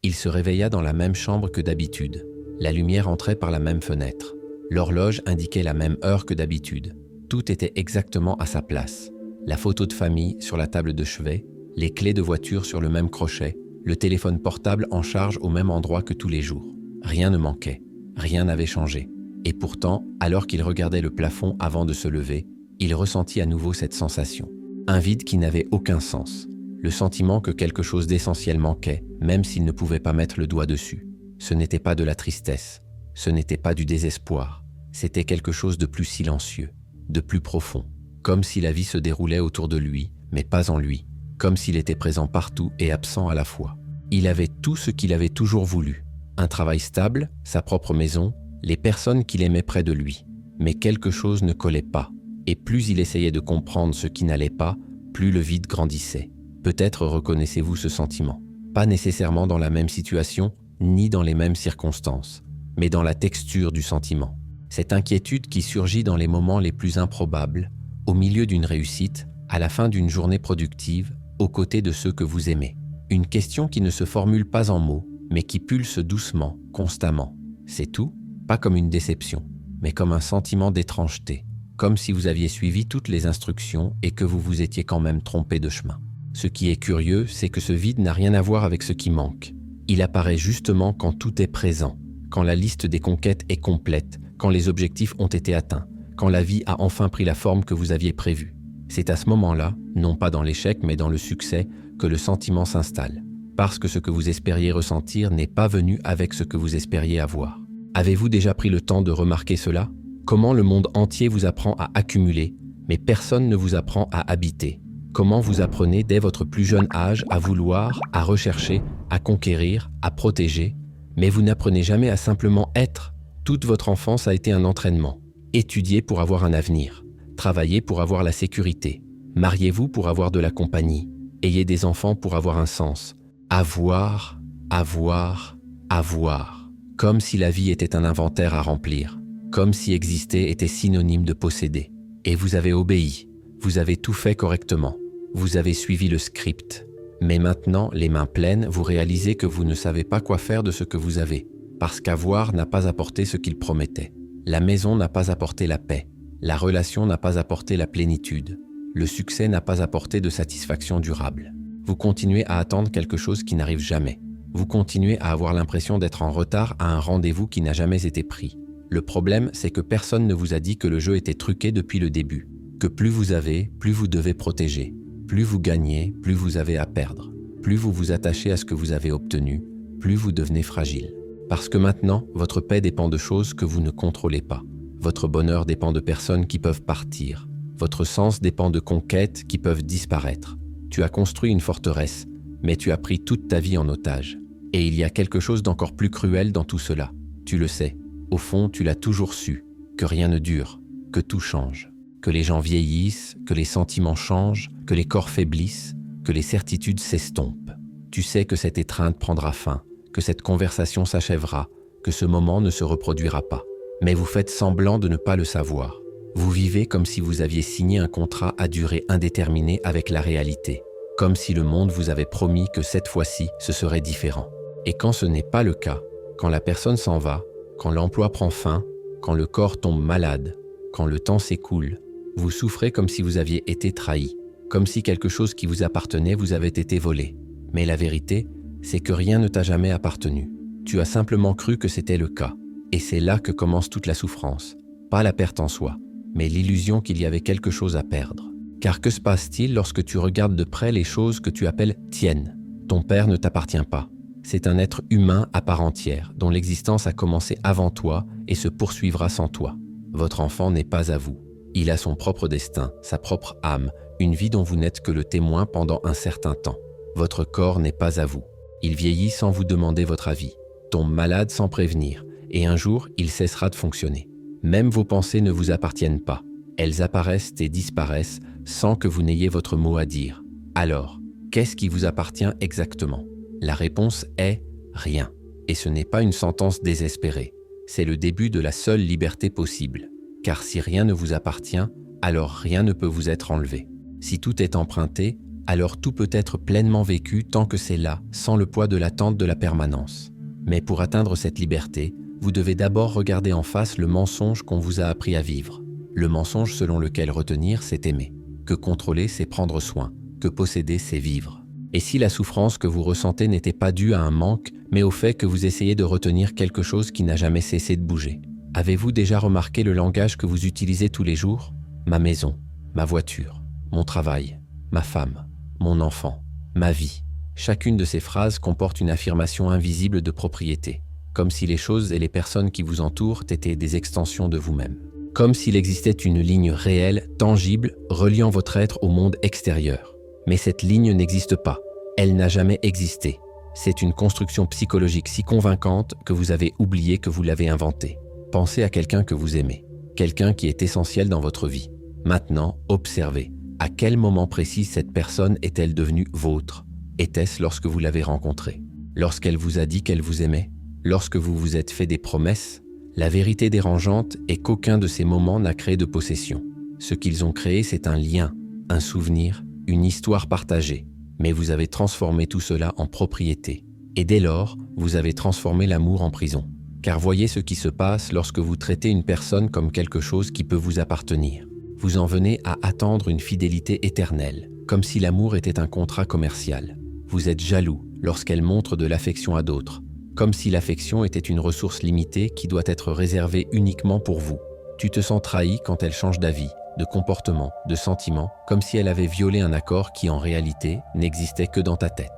Il se réveilla dans la même chambre que d'habitude. La lumière entrait par la même fenêtre. L'horloge indiquait la même heure que d'habitude. Tout était exactement à sa place. La photo de famille sur la table de chevet, les clés de voiture sur le même crochet, le téléphone portable en charge au même endroit que tous les jours. Rien ne manquait, rien n'avait changé. Et pourtant, alors qu'il regardait le plafond avant de se lever, il ressentit à nouveau cette sensation. Un vide qui n'avait aucun sens. Le sentiment que quelque chose d'essentiel manquait, même s'il ne pouvait pas mettre le doigt dessus. Ce n'était pas de la tristesse, ce n'était pas du désespoir, c'était quelque chose de plus silencieux, de plus profond, comme si la vie se déroulait autour de lui, mais pas en lui, comme s'il était présent partout et absent à la fois. Il avait tout ce qu'il avait toujours voulu, un travail stable, sa propre maison, les personnes qu'il aimait près de lui, mais quelque chose ne collait pas, et plus il essayait de comprendre ce qui n'allait pas, plus le vide grandissait. Peut-être reconnaissez-vous ce sentiment, pas nécessairement dans la même situation, ni dans les mêmes circonstances, mais dans la texture du sentiment. Cette inquiétude qui surgit dans les moments les plus improbables, au milieu d'une réussite, à la fin d'une journée productive, aux côtés de ceux que vous aimez. Une question qui ne se formule pas en mots, mais qui pulse doucement, constamment. C'est tout, pas comme une déception, mais comme un sentiment d'étrangeté, comme si vous aviez suivi toutes les instructions et que vous vous étiez quand même trompé de chemin. Ce qui est curieux, c'est que ce vide n'a rien à voir avec ce qui manque. Il apparaît justement quand tout est présent, quand la liste des conquêtes est complète, quand les objectifs ont été atteints, quand la vie a enfin pris la forme que vous aviez prévue. C'est à ce moment-là, non pas dans l'échec mais dans le succès, que le sentiment s'installe. Parce que ce que vous espériez ressentir n'est pas venu avec ce que vous espériez avoir. Avez-vous déjà pris le temps de remarquer cela? Comment le monde entier vous apprend à accumuler, mais personne ne vous apprend à habiter. Comment vous apprenez dès votre plus jeune âge à vouloir, à rechercher, à conquérir, à protéger, mais vous n'apprenez jamais à simplement être. Toute votre enfance a été un entraînement. Étudiez pour avoir un avenir. Travaillez pour avoir la sécurité. Mariez-vous pour avoir de la compagnie. Ayez des enfants pour avoir un sens. Avoir, avoir, avoir. Comme si la vie était un inventaire à remplir. Comme si exister était synonyme de posséder. Et vous avez obéi. Vous avez tout fait correctement. Vous avez suivi le script. Mais maintenant, les mains pleines, vous réalisez que vous ne savez pas quoi faire de ce que vous avez. Parce qu'avoir n'a pas apporté ce qu'il promettait. La maison n'a pas apporté la paix. La relation n'a pas apporté la plénitude. Le succès n'a pas apporté de satisfaction durable. Vous continuez à attendre quelque chose qui n'arrive jamais. Vous continuez à avoir l'impression d'être en retard à un rendez-vous qui n'a jamais été pris. Le problème, c'est que personne ne vous a dit que le jeu était truqué depuis le début. Que plus vous avez, plus vous devez protéger. Plus vous gagnez, plus vous avez à perdre. Plus vous vous attachez à ce que vous avez obtenu, plus vous devenez fragile. Parce que maintenant, votre paix dépend de choses que vous ne contrôlez pas. Votre bonheur dépend de personnes qui peuvent partir. Votre sens dépend de conquêtes qui peuvent disparaître. Tu as construit une forteresse, mais tu as pris toute ta vie en otage. Et il y a quelque chose d'encore plus cruel dans tout cela. Tu le sais. Au fond, tu l'as toujours su. Que rien ne dure, que tout change. Que les gens vieillissent, que les sentiments changent, que les corps faiblissent, que les certitudes s'estompent. Tu sais que cette étreinte prendra fin, que cette conversation s'achèvera, que ce moment ne se reproduira pas. Mais vous faites semblant de ne pas le savoir. Vous vivez comme si vous aviez signé un contrat à durée indéterminée avec la réalité, comme si le monde vous avait promis que cette fois-ci, ce serait différent. Et quand ce n'est pas le cas, quand la personne s'en va, quand l'emploi prend fin, quand le corps tombe malade, quand le temps s'écoule, vous souffrez comme si vous aviez été trahi, comme si quelque chose qui vous appartenait vous avait été volé. Mais la vérité, c'est que rien ne t'a jamais appartenu. Tu as simplement cru que c'était le cas. Et c'est là que commence toute la souffrance. Pas la perte en soi, mais l'illusion qu'il y avait quelque chose à perdre. Car que se passe-t-il lorsque tu regardes de près les choses que tu appelles tiennes? Ton père ne t'appartient pas. C'est un être humain à part entière, dont l'existence a commencé avant toi et se poursuivra sans toi. Votre enfant n'est pas à vous. Il a son propre destin, sa propre âme, une vie dont vous n'êtes que le témoin pendant un certain temps. Votre corps n'est pas à vous. Il vieillit sans vous demander votre avis, tombe malade sans prévenir, et un jour, il cessera de fonctionner. Même vos pensées ne vous appartiennent pas. Elles apparaissent et disparaissent sans que vous n'ayez votre mot à dire. Alors, qu'est-ce qui vous appartient exactement? La réponse est rien. Et ce n'est pas une sentence désespérée. C'est le début de la seule liberté possible. Car si rien ne vous appartient, alors rien ne peut vous être enlevé. Si tout est emprunté, Alors tout peut être pleinement vécu tant que c'est là, sans le poids de l'attente de la permanence. Mais pour atteindre cette liberté, vous devez d'abord regarder en face le mensonge qu'on vous a appris à vivre. Le mensonge selon lequel retenir, c'est aimer. Que contrôler, c'est prendre soin. Que posséder, c'est vivre. Et si la souffrance que vous ressentez n'était pas due à un manque, mais au fait que vous essayez de retenir quelque chose qui n'a jamais cessé de bouger? Avez-vous déjà remarqué le langage que vous utilisez tous les jours? Ma maison, ma voiture, mon travail, ma femme, mon enfant, ma vie. Chacune de ces phrases comporte une affirmation invisible de propriété, comme si les choses et les personnes qui vous entourent étaient des extensions de vous-même. Comme s'il existait une ligne réelle, tangible, reliant votre être au monde extérieur. Mais cette ligne n'existe pas. Elle n'a jamais existé. C'est une construction psychologique si convaincante que vous avez oublié que vous l'avez inventée. Pensez à quelqu'un que vous aimez, quelqu'un qui est essentiel dans votre vie. Maintenant, observez. À quel moment précis cette personne est-elle devenue vôtre? Était-ce lorsque vous l'avez rencontrée? Lorsqu'elle vous a dit qu'elle vous aimait? Lorsque vous vous êtes fait des promesses? La vérité dérangeante est qu'aucun de ces moments n'a créé de possession. Ce qu'ils ont créé, c'est un lien, un souvenir, une histoire partagée. Mais vous avez transformé tout cela en propriété. Et dès lors, vous avez transformé l'amour en prison. Car voyez ce qui se passe lorsque vous traitez une personne comme quelque chose qui peut vous appartenir. Vous en venez à attendre une fidélité éternelle, comme si l'amour était un contrat commercial. Vous êtes jaloux lorsqu'elle montre de l'affection à d'autres, comme si l'affection était une ressource limitée qui doit être réservée uniquement pour vous. Tu te sens trahi quand elle change d'avis, de comportement, de sentiment, comme si elle avait violé un accord qui en réalité n'existait que dans ta tête.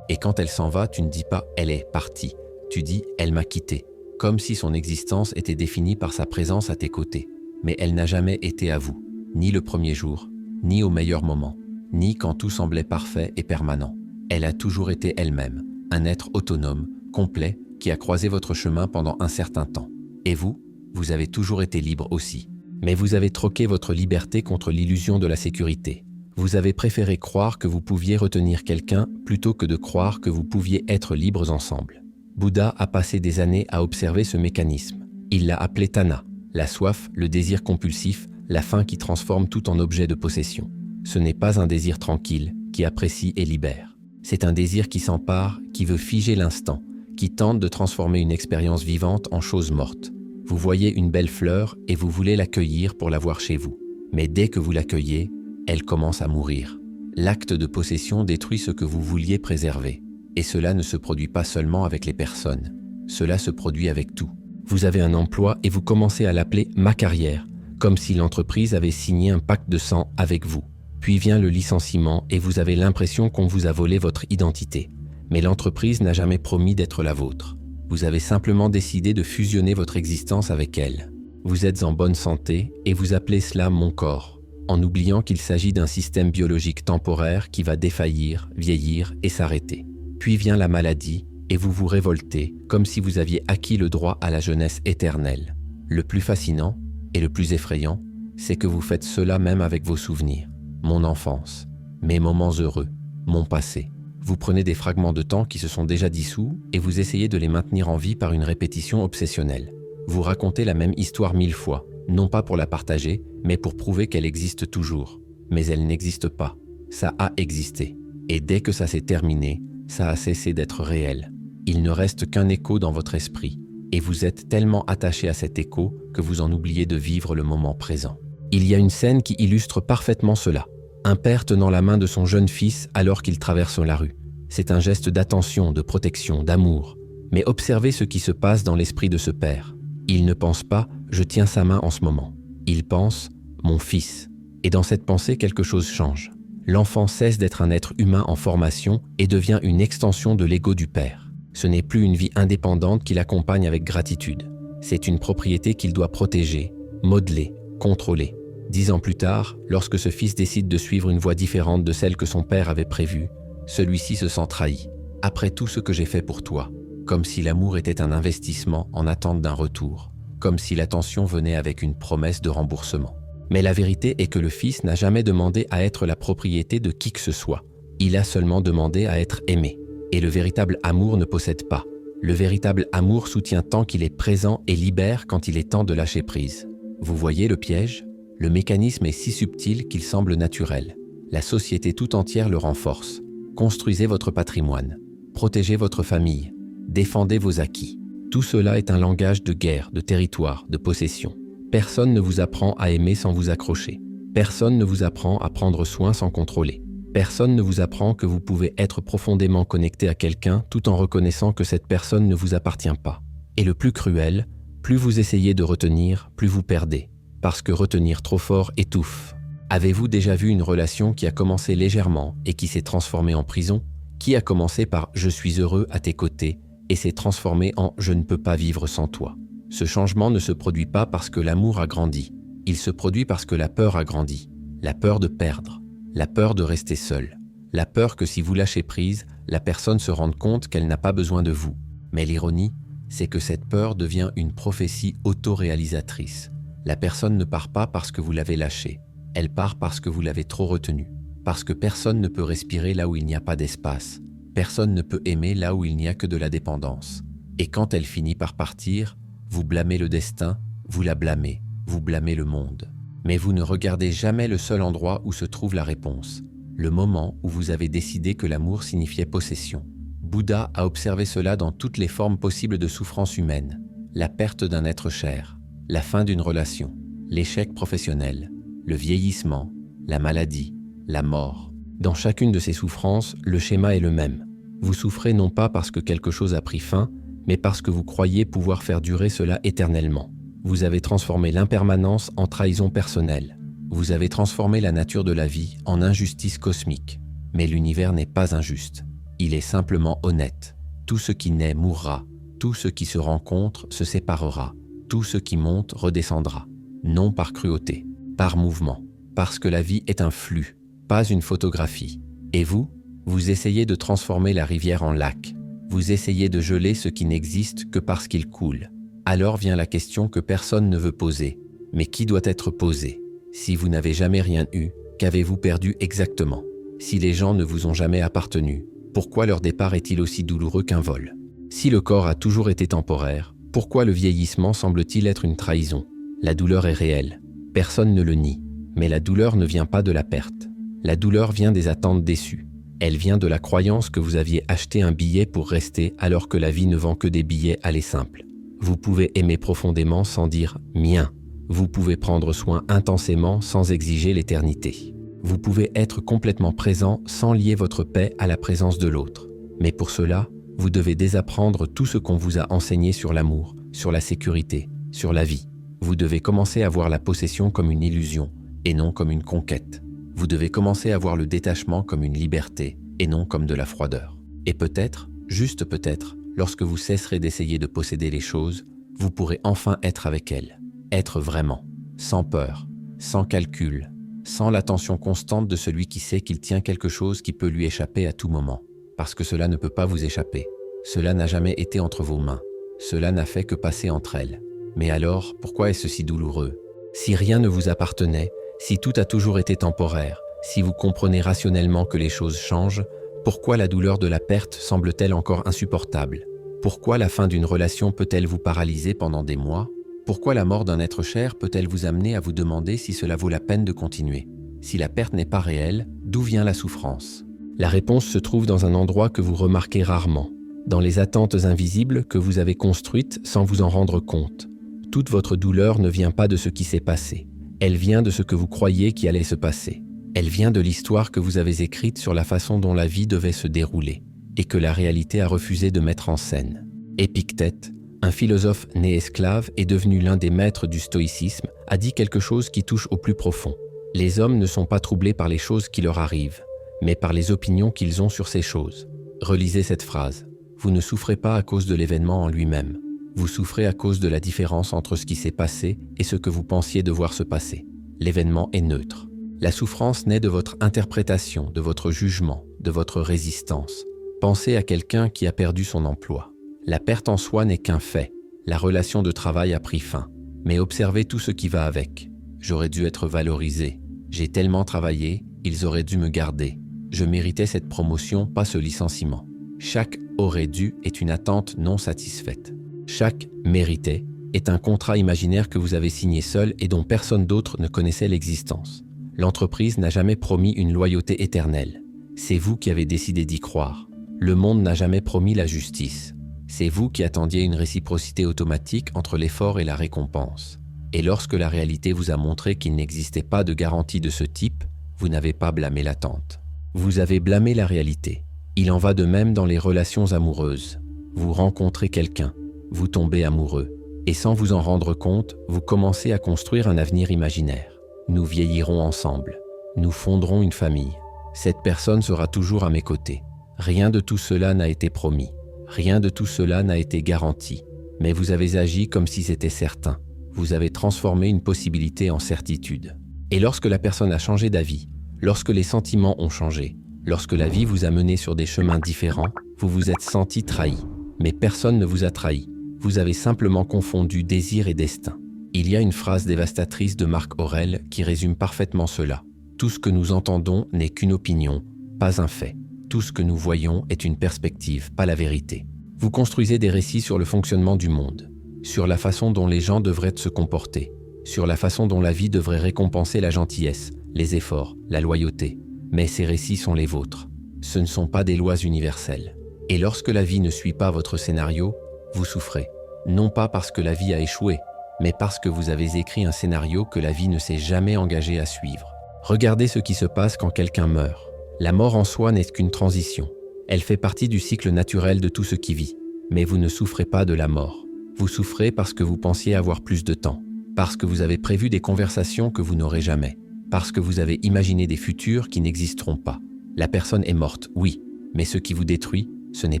Et quand elle s'en va, tu ne dis pas « elle est partie », tu dis « elle m'a quitté », comme si son existence était définie par sa présence à tes côtés. Mais elle n'a jamais été à vous, ni le premier jour, ni au meilleur moment, ni quand tout semblait parfait et permanent. Elle a toujours été elle-même, un être autonome, complet, qui a croisé votre chemin pendant un certain temps. Et vous, vous avez toujours été libre aussi. Mais vous avez troqué votre liberté contre l'illusion de la sécurité. Vous avez préféré croire que vous pouviez retenir quelqu'un plutôt que de croire que vous pouviez être libres ensemble. Bouddha a passé des années à observer ce mécanisme. Il l'a appelé Tana, la soif, le désir compulsif, la faim qui transforme tout en objet de possession. Ce n'est pas un désir tranquille, qui apprécie et libère. C'est un désir qui s'empare, qui veut figer l'instant, qui tente de transformer une expérience vivante en chose morte. Vous voyez une belle fleur et vous voulez l'accueillir pour l'avoir chez vous. Mais dès que vous l'accueillez, elle commence à mourir. L'acte de possession détruit ce que vous vouliez préserver. Et cela ne se produit pas seulement avec les personnes. Cela se produit avec tout. Vous avez un emploi et vous commencez à l'appeler « ma carrière », comme si l'entreprise avait signé un pacte de sang avec vous. Puis vient le licenciement et vous avez l'impression qu'on vous a volé votre identité. Mais l'entreprise n'a jamais promis d'être la vôtre. Vous avez simplement décidé de fusionner votre existence avec elle. Vous êtes en bonne santé et vous appelez cela « mon corps », en oubliant qu'il s'agit d'un système biologique temporaire qui va défaillir, vieillir et s'arrêter. Puis vient la maladie et vous vous révoltez, comme si vous aviez acquis le droit à la jeunesse éternelle. Le plus fascinant et le plus effrayant, c'est que vous faites cela même avec vos souvenirs. Mon enfance, mes moments heureux, mon passé. Vous prenez des fragments de temps qui se sont déjà dissous et vous essayez de les maintenir en vie par une répétition obsessionnelle. Vous racontez la même histoire 1000 fois, non pas pour la partager, mais pour prouver qu'elle existe toujours. Mais elle n'existe pas. Ça a existé. Et dès que ça s'est terminé, ça a cessé d'être réel. Il ne reste qu'un écho dans votre esprit. Et vous êtes tellement attaché à cet écho que vous en oubliez de vivre le moment présent. Il y a une scène qui illustre parfaitement cela. Un père tenant la main de son jeune fils alors qu'il traverse la rue. C'est un geste d'attention, de protection, d'amour. Mais observez ce qui se passe dans l'esprit de ce père. Il ne pense pas « je tiens sa main en ce moment ». Il pense « mon fils ». Et dans cette pensée, quelque chose change. L'enfant cesse d'être un être humain en formation et devient une extension de l'ego du père. Ce n'est plus une vie indépendante qui l'accompagne avec gratitude. C'est une propriété qu'il doit protéger, modeler, contrôler. 10 ans plus tard, lorsque ce fils décide de suivre une voie différente de celle que son père avait prévue, celui-ci se sent trahi. Après tout ce que j'ai fait pour toi, comme si l'amour était un investissement en attente d'un retour, comme si l'attention venait avec une promesse de remboursement. Mais la vérité est que le fils n'a jamais demandé à être la propriété de qui que ce soit. Il a seulement demandé à être aimé. Et le véritable amour ne possède pas. Le véritable amour soutient tant qu'il est présent et libère quand il est temps de lâcher prise. Vous voyez le piège ? Le mécanisme est si subtil qu'il semble naturel. La société tout entière le renforce. Construisez votre patrimoine. Protégez votre famille. Défendez vos acquis. Tout cela est un langage de guerre, de territoire, de possession. Personne ne vous apprend à aimer sans vous accrocher. Personne ne vous apprend à prendre soin sans contrôler. Personne ne vous apprend que vous pouvez être profondément connecté à quelqu'un tout en reconnaissant que cette personne ne vous appartient pas. Et le plus cruel, plus vous essayez de retenir, plus vous perdez. Parce que retenir trop fort étouffe. Avez-vous déjà vu une relation qui a commencé légèrement et qui s'est transformée en prison? Qui a commencé par « je suis heureux à tes côtés » et s'est transformée en « je ne peux pas vivre sans toi ». Ce changement ne se produit pas parce que l'amour a grandi. Il se produit parce que la peur a grandi. La peur de perdre. La peur de rester seul. La peur que si vous lâchez prise, la personne se rende compte qu'elle n'a pas besoin de vous. Mais l'ironie, c'est que cette peur devient une prophétie autoréalisatrice. La personne ne part pas parce que vous l'avez lâchée. Elle part parce que vous l'avez trop retenue. Parce que personne ne peut respirer là où il n'y a pas d'espace. Personne ne peut aimer là où il n'y a que de la dépendance. Et quand elle finit par partir, vous blâmez le destin, vous la blâmez, vous blâmez le monde. Mais vous ne regardez jamais le seul endroit où se trouve la réponse, le moment où vous avez décidé que l'amour signifiait possession. Bouddha a observé cela dans toutes les formes possibles de souffrance humaine, la perte d'un être cher, la fin d'une relation, l'échec professionnel, le vieillissement, la maladie, la mort. Dans chacune de ces souffrances, le schéma est le même. Vous souffrez non pas parce que quelque chose a pris fin, mais parce que vous croyez pouvoir faire durer cela éternellement. Vous avez transformé l'impermanence en trahison personnelle. Vous avez transformé la nature de la vie en injustice cosmique. Mais l'univers n'est pas injuste. Il est simplement honnête. Tout ce qui naît mourra. Tout ce qui se rencontre se séparera. Tout ce qui monte redescendra. Non par cruauté, par mouvement. Parce que la vie est un flux, pas une photographie. Et vous, vous essayez de transformer la rivière en lac. Vous essayez de geler ce qui n'existe que parce qu'il coule. Alors vient la question que personne ne veut poser, mais qui doit être posée. Si vous n'avez jamais rien eu, qu'avez-vous perdu exactement? Si les gens ne vous ont jamais appartenu, pourquoi leur départ est-il aussi douloureux qu'un vol? Si le corps a toujours été temporaire, pourquoi le vieillissement semble-t-il être une trahison? La douleur est réelle, personne ne le nie, mais la douleur ne vient pas de la perte. La douleur vient des attentes déçues. Elle vient de la croyance que vous aviez acheté un billet pour rester alors que la vie ne vend que des billets allés simples. Vous pouvez aimer profondément sans dire « mien ». Vous pouvez prendre soin intensément sans exiger l'éternité. Vous pouvez être complètement présent sans lier votre paix à la présence de l'autre. Mais pour cela, vous devez désapprendre tout ce qu'on vous a enseigné sur l'amour, sur la sécurité, sur la vie. Vous devez commencer à voir la possession comme une illusion et non comme une conquête. Vous devez commencer à voir le détachement comme une liberté et non comme de la froideur. Et peut-être, juste peut-être, lorsque vous cesserez d'essayer de posséder les choses, vous pourrez enfin être avec elles. Être vraiment, sans peur, sans calcul, sans l'attention constante de celui qui sait qu'il tient quelque chose qui peut lui échapper à tout moment. Parce que cela ne peut pas vous échapper. Cela n'a jamais été entre vos mains. Cela n'a fait que passer entre elles. Mais alors, pourquoi est-ce si douloureux? Si rien ne vous appartenait, si tout a toujours été temporaire, si vous comprenez rationnellement que les choses changent, pourquoi la douleur de la perte semble-t-elle encore insupportable? Pourquoi la fin d'une relation peut-elle vous paralyser pendant des mois? Pourquoi la mort d'un être cher peut-elle vous amener à vous demander si cela vaut la peine de continuer? Si la perte n'est pas réelle, d'où vient la souffrance? La réponse se trouve dans un endroit que vous remarquez rarement, dans les attentes invisibles que vous avez construites sans vous en rendre compte. Toute votre douleur ne vient pas de ce qui s'est passé. Elle vient de ce que vous croyez qui allait se passer. Elle vient de l'histoire que vous avez écrite sur la façon dont la vie devait se dérouler et que la réalité a refusé de mettre en scène. Épictète, un philosophe né esclave et devenu l'un des maîtres du stoïcisme, a dit quelque chose qui touche au plus profond. Les hommes ne sont pas troublés par les choses qui leur arrivent, mais par les opinions qu'ils ont sur ces choses. Relisez cette phrase. Vous ne souffrez pas à cause de l'événement en lui-même. Vous souffrez à cause de la différence entre ce qui s'est passé et ce que vous pensiez devoir se passer. L'événement est neutre. La souffrance naît de votre interprétation, de votre jugement, de votre résistance. Pensez à quelqu'un qui a perdu son emploi. La perte en soi n'est qu'un fait. La relation de travail a pris fin. Mais observez tout ce qui va avec. J'aurais dû être valorisé. J'ai tellement travaillé, ils auraient dû me garder. Je méritais cette promotion, pas ce licenciement. Chaque « aurait dû » est une attente non satisfaite. Chaque « méritait » est un contrat imaginaire que vous avez signé seul et dont personne d'autre ne connaissait l'existence. L'entreprise n'a jamais promis une loyauté éternelle. C'est vous qui avez décidé d'y croire. Le monde n'a jamais promis la justice. C'est vous qui attendiez une réciprocité automatique entre l'effort et la récompense. Et lorsque la réalité vous a montré qu'il n'existait pas de garantie de ce type, vous n'avez pas blâmé l'attente. Vous avez blâmé la réalité. Il en va de même dans les relations amoureuses. Vous rencontrez quelqu'un, vous tombez amoureux, et sans vous en rendre compte, vous commencez à construire un avenir imaginaire. Nous vieillirons ensemble. Nous fonderons une famille. Cette personne sera toujours à mes côtés. Rien de tout cela n'a été promis. Rien de tout cela n'a été garanti. Mais vous avez agi comme si c'était certain. Vous avez transformé une possibilité en certitude. Et lorsque la personne a changé d'avis, lorsque les sentiments ont changé, lorsque la vie vous a mené sur des chemins différents, vous vous êtes senti trahi. Mais personne ne vous a trahi. Vous avez simplement confondu désir et destin. Il y a une phrase dévastatrice de Marc Aurèle qui résume parfaitement cela. Tout ce que nous entendons n'est qu'une opinion, pas un fait. Tout ce que nous voyons est une perspective, pas la vérité. Vous construisez des récits sur le fonctionnement du monde, sur la façon dont les gens devraient se comporter, sur la façon dont la vie devrait récompenser la gentillesse, les efforts, la loyauté. Mais ces récits sont les vôtres. Ce ne sont pas des lois universelles. Et lorsque la vie ne suit pas votre scénario, vous souffrez. Non pas parce que la vie a échoué, mais parce que vous avez écrit un scénario que la vie ne s'est jamais engagée à suivre. Regardez ce qui se passe quand quelqu'un meurt. La mort en soi n'est qu'une transition. Elle fait partie du cycle naturel de tout ce qui vit. Mais vous ne souffrez pas de la mort. Vous souffrez parce que vous pensiez avoir plus de temps, parce que vous avez prévu des conversations que vous n'aurez jamais, parce que vous avez imaginé des futurs qui n'existeront pas. La personne est morte, oui, mais ce qui vous détruit, ce n'est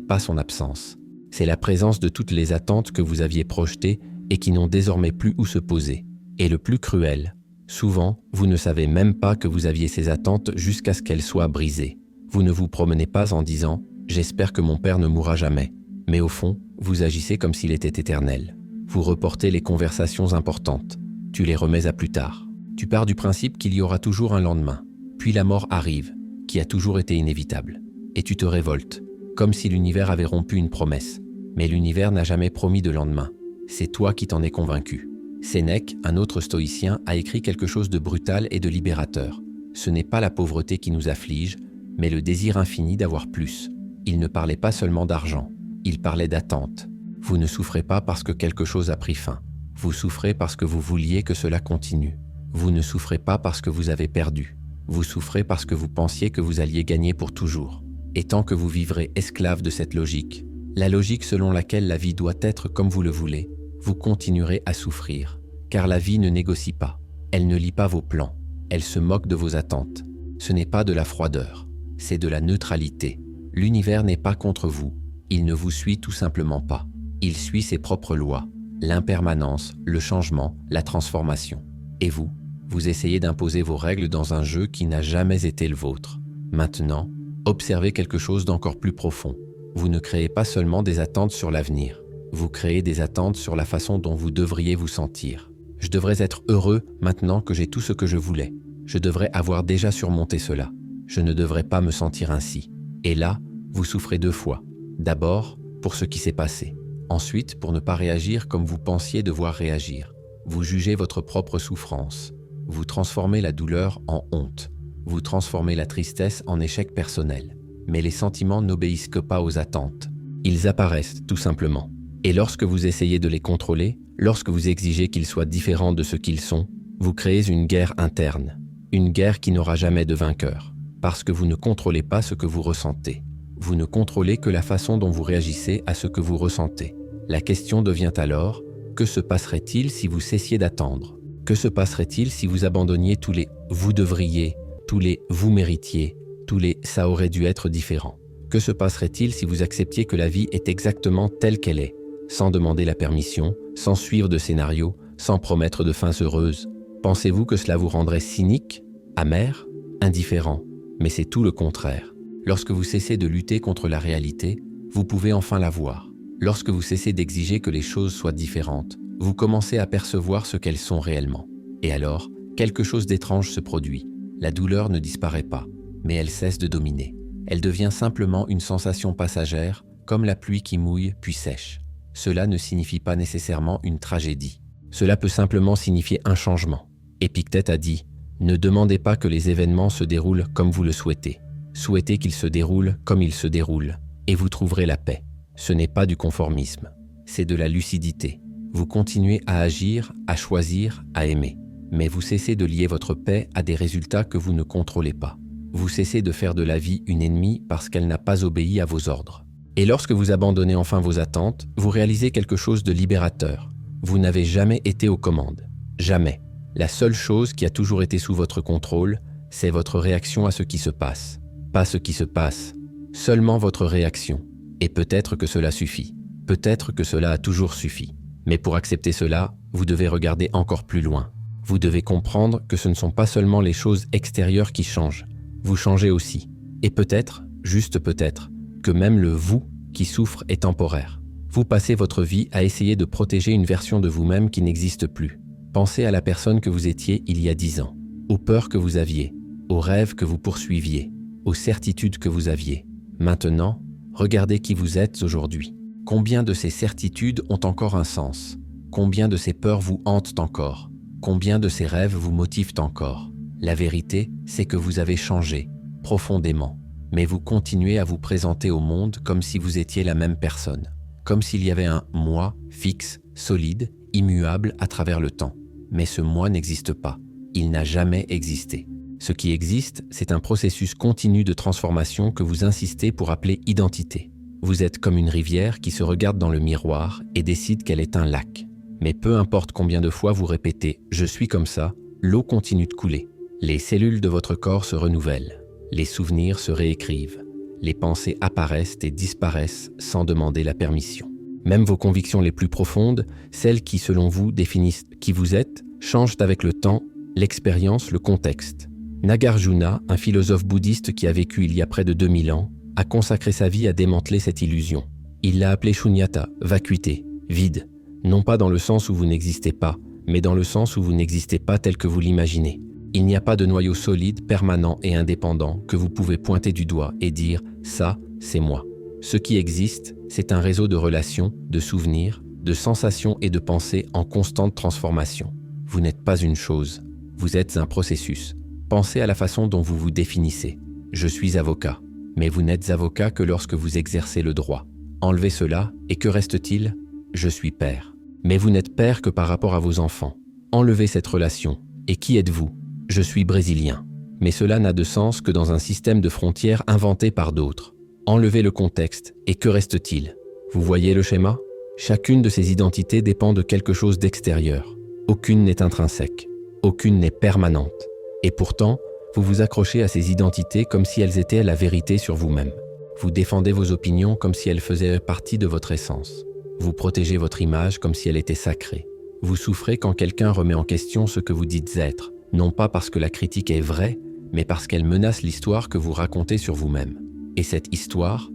pas son absence. C'est la présence de toutes les attentes que vous aviez projetées et qui n'ont désormais plus où se poser. Et le plus cruel, souvent, vous ne savez même pas que vous aviez ces attentes jusqu'à ce qu'elles soient brisées. Vous ne vous promenez pas en disant « J'espère que mon père ne mourra jamais ». Mais au fond, vous agissez comme s'il était éternel. Vous reportez les conversations importantes. Tu les remets à plus tard. Tu pars du principe qu'il y aura toujours un lendemain. Puis la mort arrive, qui a toujours été inévitable. Et tu te révoltes, comme si l'univers avait rompu une promesse. Mais l'univers n'a jamais promis de lendemain. C'est toi qui t'en es convaincu. Sénèque, un autre stoïcien, a écrit quelque chose de brutal et de libérateur. Ce n'est pas la pauvreté qui nous afflige, mais le désir infini d'avoir plus. Il ne parlait pas seulement d'argent, il parlait d'attente. Vous ne souffrez pas parce que quelque chose a pris fin. Vous souffrez parce que vous vouliez que cela continue. Vous ne souffrez pas parce que vous avez perdu. Vous souffrez parce que vous pensiez que vous alliez gagner pour toujours. Et tant que vous vivrez esclave de cette logique, la logique selon laquelle la vie doit être comme vous le voulez, vous continuerez à souffrir. Car la vie ne négocie pas. Elle ne lit pas vos plans. Elle se moque de vos attentes. Ce n'est pas de la froideur, c'est de la neutralité. L'univers n'est pas contre vous. Il ne vous suit tout simplement pas. Il suit ses propres lois, l'impermanence, le changement, la transformation. Et vous, vous essayez d'imposer vos règles dans un jeu qui n'a jamais été le vôtre. Maintenant, observez quelque chose d'encore plus profond. Vous ne créez pas seulement des attentes sur l'avenir. Vous créez des attentes sur la façon dont vous devriez vous sentir. Je devrais être heureux maintenant que j'ai tout ce que je voulais. Je devrais avoir déjà surmonté cela. Je ne devrais pas me sentir ainsi. Et là, vous souffrez deux fois. D'abord, pour ce qui s'est passé. Ensuite, pour ne pas réagir comme vous pensiez devoir réagir. Vous jugez votre propre souffrance. Vous transformez la douleur en honte. Vous transformez la tristesse en échec personnel. Mais les sentiments n'obéissent que pas aux attentes. Ils apparaissent, tout simplement. Et lorsque vous essayez de les contrôler, lorsque vous exigez qu'ils soient différents de ce qu'ils sont, vous créez une guerre interne. Une guerre qui n'aura jamais de vainqueur. Parce que vous ne contrôlez pas ce que vous ressentez. Vous ne contrôlez que la façon dont vous réagissez à ce que vous ressentez. La question devient alors, que se passerait-il si vous cessiez d'attendre? Que se passerait-il si vous abandonniez tous les « vous devriez », tous les « vous méritiez », tous les « ça aurait dû être différent » ? Que se passerait-il si vous acceptiez que la vie est exactement telle qu'elle est, sans demander la permission, sans suivre de scénario, sans promettre de fins heureuses? Pensez-vous que cela vous rendrait cynique, amer, indifférent? Mais c'est tout le contraire. Lorsque vous cessez de lutter contre la réalité, vous pouvez enfin la voir. Lorsque vous cessez d'exiger que les choses soient différentes, vous commencez à percevoir ce qu'elles sont réellement. Et alors, quelque chose d'étrange se produit. La douleur ne disparaît pas, mais elle cesse de dominer. Elle devient simplement une sensation passagère, comme la pluie qui mouille puis sèche. Cela ne signifie pas nécessairement une tragédie. Cela peut simplement signifier un changement. Épictète a dit « Ne demandez pas que les événements se déroulent comme vous le souhaitez. Souhaitez qu'ils se déroulent comme ils se déroulent, et vous trouverez la paix. Ce n'est pas du conformisme, c'est de la lucidité. Vous continuez à agir, à choisir, à aimer. Mais vous cessez de lier votre paix à des résultats que vous ne contrôlez pas. Vous cessez de faire de la vie une ennemie parce qu'elle n'a pas obéi à vos ordres. Et lorsque vous abandonnez enfin vos attentes, vous réalisez quelque chose de libérateur. Vous n'avez jamais été aux commandes. Jamais. La seule chose qui a toujours été sous votre contrôle, c'est votre réaction à ce qui se passe. Pas ce qui se passe, seulement votre réaction. Et peut-être que cela suffit. Peut-être que cela a toujours suffi. Mais pour accepter cela, vous devez regarder encore plus loin. Vous devez comprendre que ce ne sont pas seulement les choses extérieures qui changent. Vous changez aussi. Et peut-être, juste peut-être, que même le « vous » qui souffre est temporaire. Vous passez votre vie à essayer de protéger une version de vous-même qui n'existe plus. Pensez à la personne que vous étiez il y a 10 ans, aux peurs que vous aviez, aux rêves que vous poursuiviez, aux certitudes que vous aviez. Maintenant, regardez qui vous êtes aujourd'hui. Combien de ces certitudes ont encore un sens? Combien de ces peurs vous hantent encore? Combien de ces rêves vous motivent encore? La vérité, c'est que vous avez changé, profondément. Mais vous continuez à vous présenter au monde comme si vous étiez la même personne. Comme s'il y avait un « moi » fixe, solide, immuable à travers le temps. Mais ce « moi » n'existe pas. Il n'a jamais existé. Ce qui existe, c'est un processus continu de transformation que vous insistez pour appeler identité. Vous êtes comme une rivière qui se regarde dans le miroir et décide qu'elle est un lac. Mais peu importe combien de fois vous répétez « je suis comme ça », l'eau continue de couler. Les cellules de votre corps se renouvellent. Les souvenirs se réécrivent. Les pensées apparaissent et disparaissent sans demander la permission. Même vos convictions les plus profondes, celles qui, selon vous, définissent qui vous êtes, changent avec le temps, l'expérience, le contexte. Nagarjuna, un philosophe bouddhiste qui a vécu il y a près de 2000 ans, a consacré sa vie à démanteler cette illusion. Il l'a appelée shunyata, vacuité, vide, non pas dans le sens où vous n'existez pas, mais dans le sens où vous n'existez pas tel que vous l'imaginez. Il n'y a pas de noyau solide, permanent et indépendant que vous pouvez pointer du doigt et dire « ça, c'est moi ». Ce qui existe, c'est un réseau de relations, de souvenirs, de sensations et de pensées en constante transformation. Vous n'êtes pas une chose, vous êtes un processus. Pensez à la façon dont vous vous définissez. Je suis avocat. Mais vous n'êtes avocat que lorsque vous exercez le droit. Enlevez cela, et que reste-t-il? Je suis père. Mais vous n'êtes père que par rapport à vos enfants. Enlevez cette relation. Et qui êtes-vous? Je suis brésilien. Mais cela n'a de sens que dans un système de frontières inventé par d'autres. Enlevez le contexte, et que reste-t-il? Vous voyez le schéma? Chacune de ces identités dépend de quelque chose d'extérieur. Aucune n'est intrinsèque. Aucune n'est permanente. Et pourtant, vous vous accrochez à ces identités comme si elles étaient la vérité sur vous-même. Vous défendez vos opinions comme si elles faisaient partie de votre essence. Vous protégez votre image comme si elle était sacrée. Vous souffrez quand quelqu'un remet en question ce que vous dites être, non pas parce que la critique est vraie, mais parce qu'elle menace l'histoire que vous racontez sur vous-même. Et cette histoire